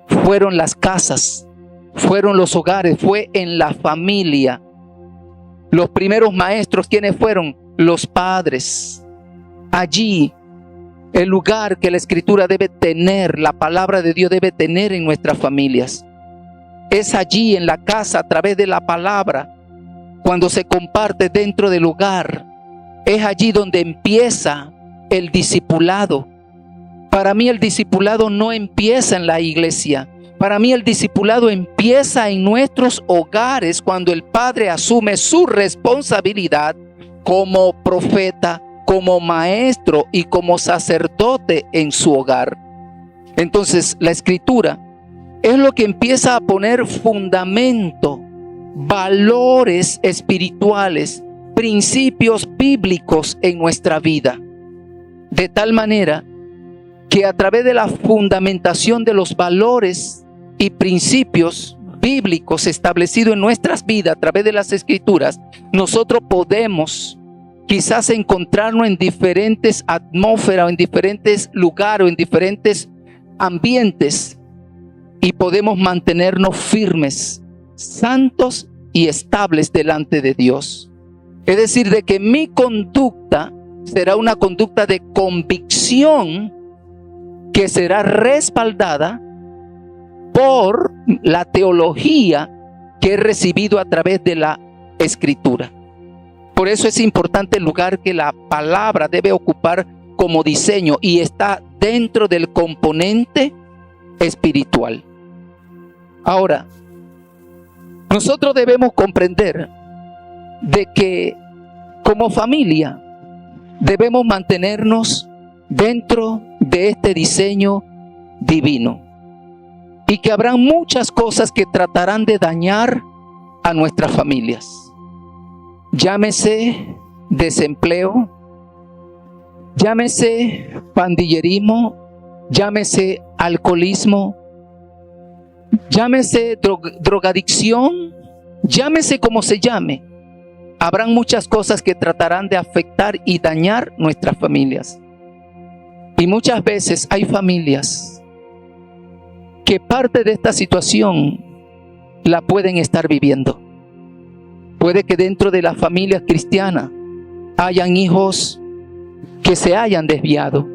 fueron las casas, fueron los hogares, fue en la familia. Los primeros maestros, ¿quiénes fueron? Los padres. Allí, el lugar que la Escritura debe tener, la palabra de Dios debe tener en nuestras familias. Es allí en la casa, a través de la palabra, cuando se comparte dentro del hogar. Es allí donde empieza el discipulado. Para mí el discipulado no empieza en la iglesia. Para mí el discipulado empieza en nuestros hogares, cuando el padre asume su responsabilidad como profeta, como maestro y como sacerdote en su hogar. Entonces la Escritura es lo que empieza a poner fundamento, valores espirituales, principios bíblicos en nuestra vida. De tal manera que a través de la fundamentación de los valores y principios bíblicos establecidos en nuestras vidas a través de las Escrituras, nosotros podemos quizás encontrarnos en diferentes atmósferas, o en diferentes lugares, o en diferentes ambientes, y podemos mantenernos firmes, santos y estables delante de Dios. Es decir, de que mi conducta será una conducta de convicción que será respaldada por la teología que he recibido a través de la Escritura. Por eso es importante el lugar que la palabra debe ocupar como diseño, y está dentro del componente espiritual. Ahora, nosotros debemos comprender de que como familia debemos mantenernos dentro de este diseño divino, y que habrán muchas cosas que tratarán de dañar a nuestras familias. Llámese desempleo, llámese pandillerismo, llámese alcoholismo, llámese drogadicción, llámese como se llame. Habrán muchas cosas que tratarán de afectar y dañar nuestras familias. Y muchas veces hay familias que parte de esta situación la pueden estar viviendo. Puede que dentro de la familia cristiana hayan hijos que se hayan desviado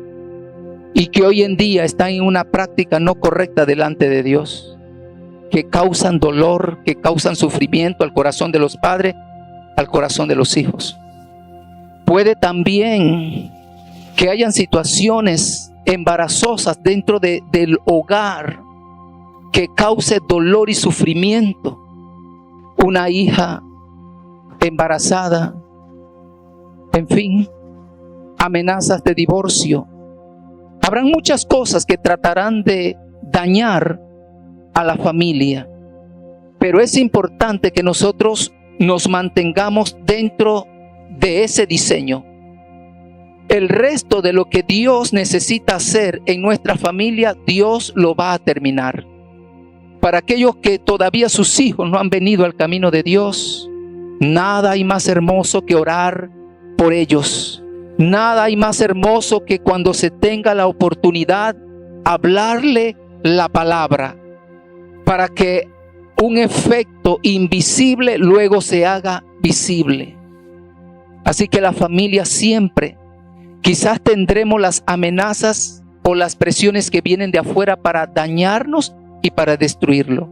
y que hoy en día están en una práctica no correcta delante de Dios, que causan dolor, que causan sufrimiento al corazón de los padres, al corazón de los hijos. Puede también que hayan situaciones embarazosas dentro del hogar que cause dolor y sufrimiento. Una hija embarazada, en fin, amenazas de divorcio. Habrán muchas cosas que tratarán de dañar a la familia, pero es importante que nosotros nos mantengamos dentro de ese diseño. El resto de lo que Dios necesita hacer en nuestra familia, Dios lo va a terminar. Para aquellos que todavía sus hijos no han venido al camino de Dios, nada hay más hermoso que orar por ellos. Nada hay más hermoso que cuando se tenga la oportunidad, hablarle la palabra, para que un efecto invisible luego se haga visible. Así que la familia siempre, quizás tendremos las amenazas o las presiones que vienen de afuera para dañarnos y para destruirlo.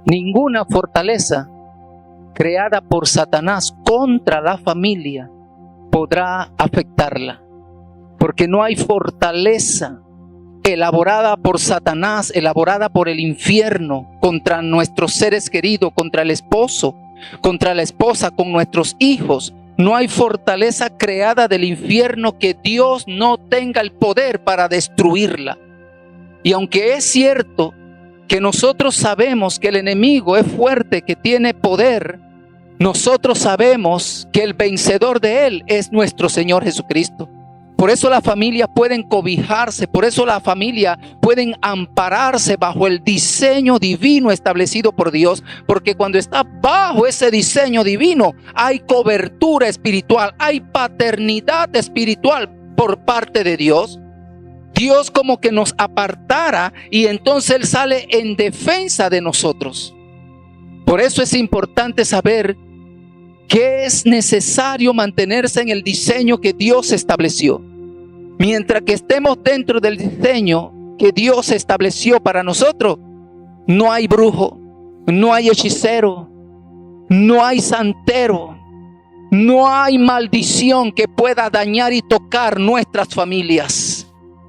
Ninguna fortaleza creada por Satanás contra la familia podrá afectarla, porque no hay fortaleza elaborada por Satanás, elaborada por el infierno contra nuestros seres queridos, contra el esposo, contra la esposa, con nuestros hijos. No hay fortaleza creada del infierno que Dios no tenga el poder para destruirla. Y aunque es cierto que nosotros sabemos que el enemigo es fuerte, que tiene poder, nosotros sabemos que el vencedor de él es nuestro Señor Jesucristo. Por eso las familias pueden cobijarse, por eso las familias pueden ampararse bajo el diseño divino establecido por Dios, porque cuando está bajo ese diseño divino hay cobertura espiritual, hay paternidad espiritual por parte de Dios. Dios como que nos apartara y entonces Él sale en defensa de nosotros. Por eso es importante saber que es necesario mantenerse en el diseño que Dios estableció. Mientras que estemos dentro del diseño que Dios estableció para nosotros, no hay brujo, no hay hechicero, no hay santero, no hay maldición que pueda dañar y tocar nuestras familias.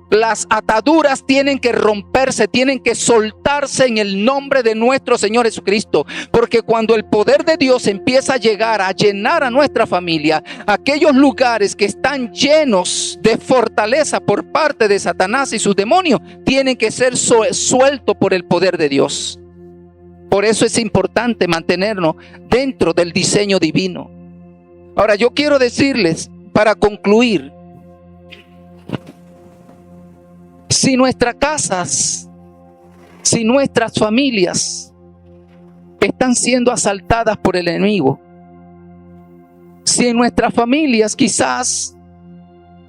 Las ataduras tienen que romperse, tienen que soltarse en el nombre de nuestro Señor Jesucristo. Porque cuando el poder de Dios empieza a llegar, a llenar a nuestra familia, aquellos lugares que están llenos de fortaleza por parte de Satanás y sus demonios, tienen que ser sueltos por el poder de Dios. Por eso es importante mantenernos dentro del diseño divino. Ahora yo quiero decirles, para concluir, si nuestras casas, si nuestras familias están siendo asaltadas por el enemigo, si en nuestras familias quizás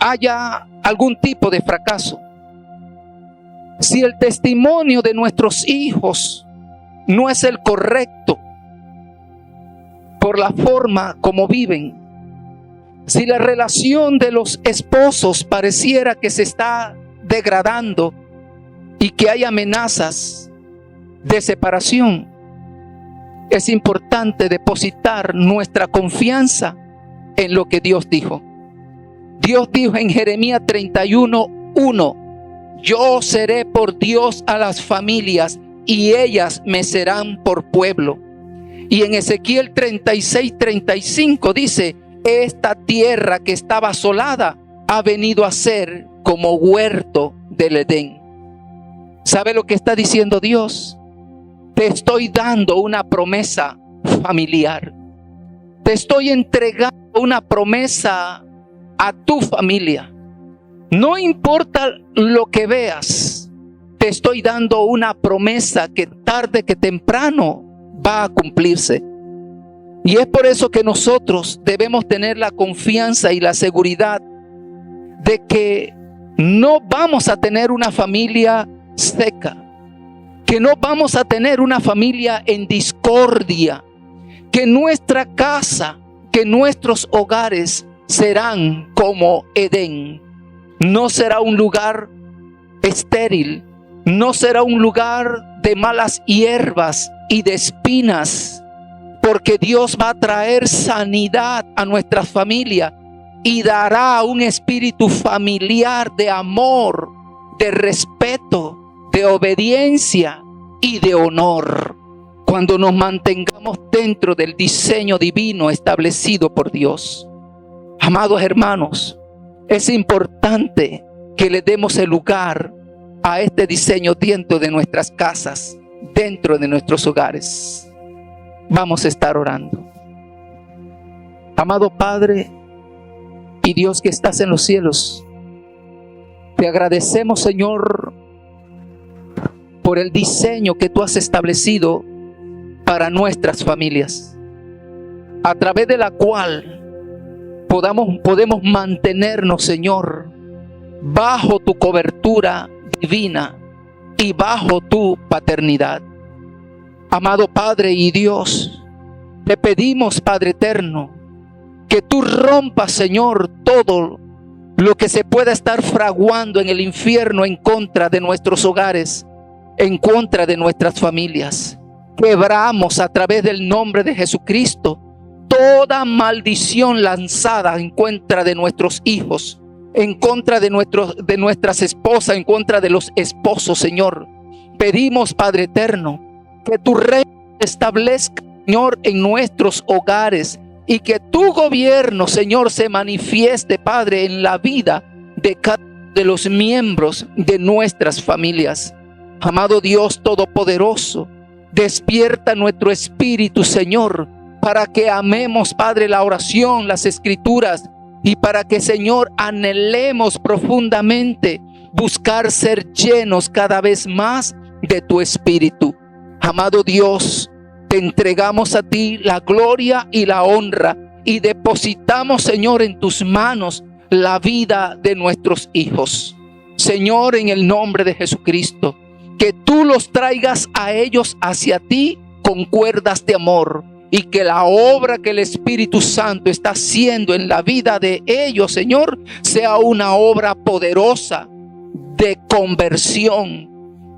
haya algún tipo de fracaso, si el testimonio de nuestros hijos no es el correcto por la forma como viven, si la relación de los esposos pareciera que se está degradando y que hay amenazas de separación, es importante depositar nuestra confianza en lo que Dios dijo. Dios dijo en Jeremías 31:1: yo seré por Dios a las familias y ellas me serán por pueblo. Y en Ezequiel 36:35 dice: esta tierra que estaba asolada ha venido a ser como huerto del Edén. ¿Sabe lo que está diciendo Dios? Te estoy dando una promesa familiar. Te estoy entregando una promesa a tu familia. No importa lo que veas, te estoy dando una promesa que tarde que temprano va a cumplirse. Y es por eso que nosotros debemos tener la confianza y la seguridad de que no vamos a tener una familia seca, que no vamos a tener una familia en discordia, que nuestra casa, que nuestros hogares serán como Edén. No será un lugar estéril, no será un lugar de malas hierbas y de espinas, porque Dios va a traer sanidad a nuestra familia y dará un espíritu familiar de amor, de respeto, de obediencia y de honor. Cuando nos mantengamos dentro del diseño divino establecido por Dios. Amados hermanos, es importante que le demos el lugar a este diseño dentro de nuestras casas, dentro de nuestros hogares. Vamos a estar orando. Amado Padre y Dios que estás en los cielos, te agradecemos, Señor, por el diseño que tú has establecido para nuestras familias, a través de la cual podemos mantenernos, Señor, bajo tu cobertura divina y bajo tu paternidad. Amado Padre y Dios, te pedimos, Padre eterno, que tú rompas, Señor, todo lo que se pueda estar fraguando en el infierno en contra de nuestros hogares, en contra de nuestras familias. Quebramos a través del nombre de Jesucristo toda maldición lanzada en contra de nuestros hijos, en contra de nuestras esposas, en contra de los esposos, Señor. Pedimos, Padre eterno, que tu reino establezca, Señor, en nuestros hogares y que tu gobierno, Señor, se manifieste, Padre, en la vida de cada uno de los miembros de nuestras familias. Amado Dios Todopoderoso, despierta nuestro espíritu, Señor, para que amemos, Padre, la oración, las escrituras, y para que, Señor, anhelemos profundamente buscar ser llenos cada vez más de tu espíritu. Amado Dios, te entregamos a ti la gloria y la honra y depositamos, Señor, en tus manos la vida de nuestros hijos. Señor, en el nombre de Jesucristo, que tú los traigas a ellos hacia ti con cuerdas de amor y que la obra que el Espíritu Santo está haciendo en la vida de ellos, Señor, sea una obra poderosa de conversión,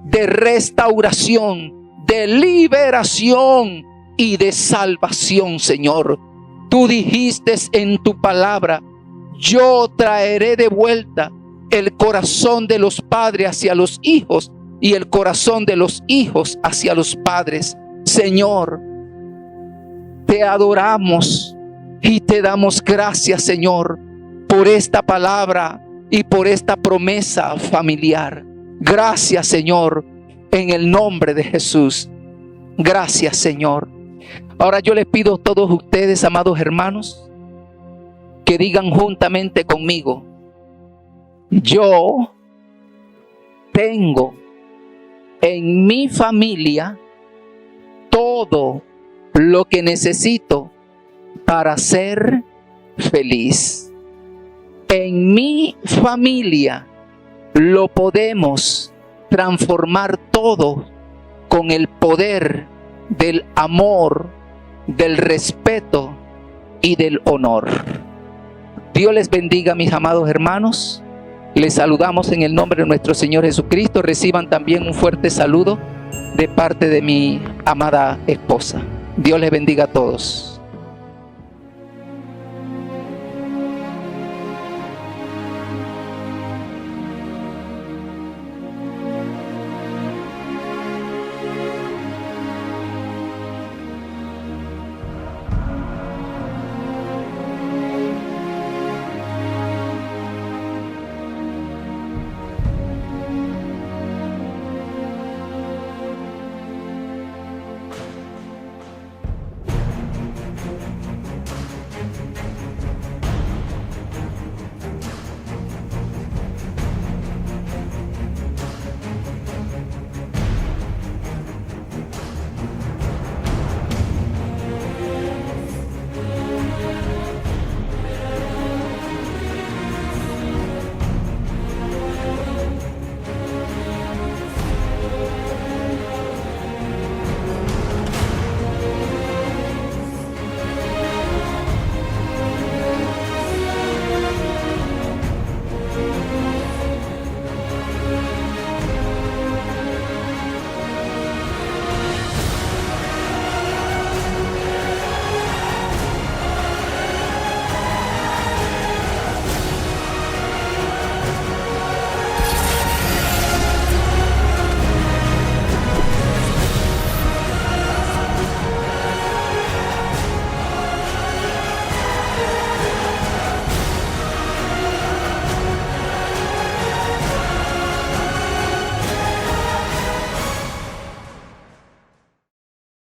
de restauración, de liberación y de salvación, Señor. Tú dijiste en tu palabra: yo traeré de vuelta el corazón de los padres hacia los hijos y el corazón de los hijos hacia los padres. Señor, te adoramos y te damos gracias, Señor, por esta palabra y por esta promesa familiar. Gracias, Señor, en el nombre de Jesús. Gracias, Señor. Ahora yo les pido a todos ustedes, amados hermanos, que digan juntamente conmigo: yo tengo en mi familia todo lo que necesito para ser feliz. En mi familia lo podemos transformar todo con el poder del amor, del respeto y del honor. Dios les bendiga, mis amados hermanos. Les saludamos en el nombre de nuestro Señor Jesucristo. Reciban también un fuerte saludo de parte de mi amada esposa. Dios les bendiga a todos.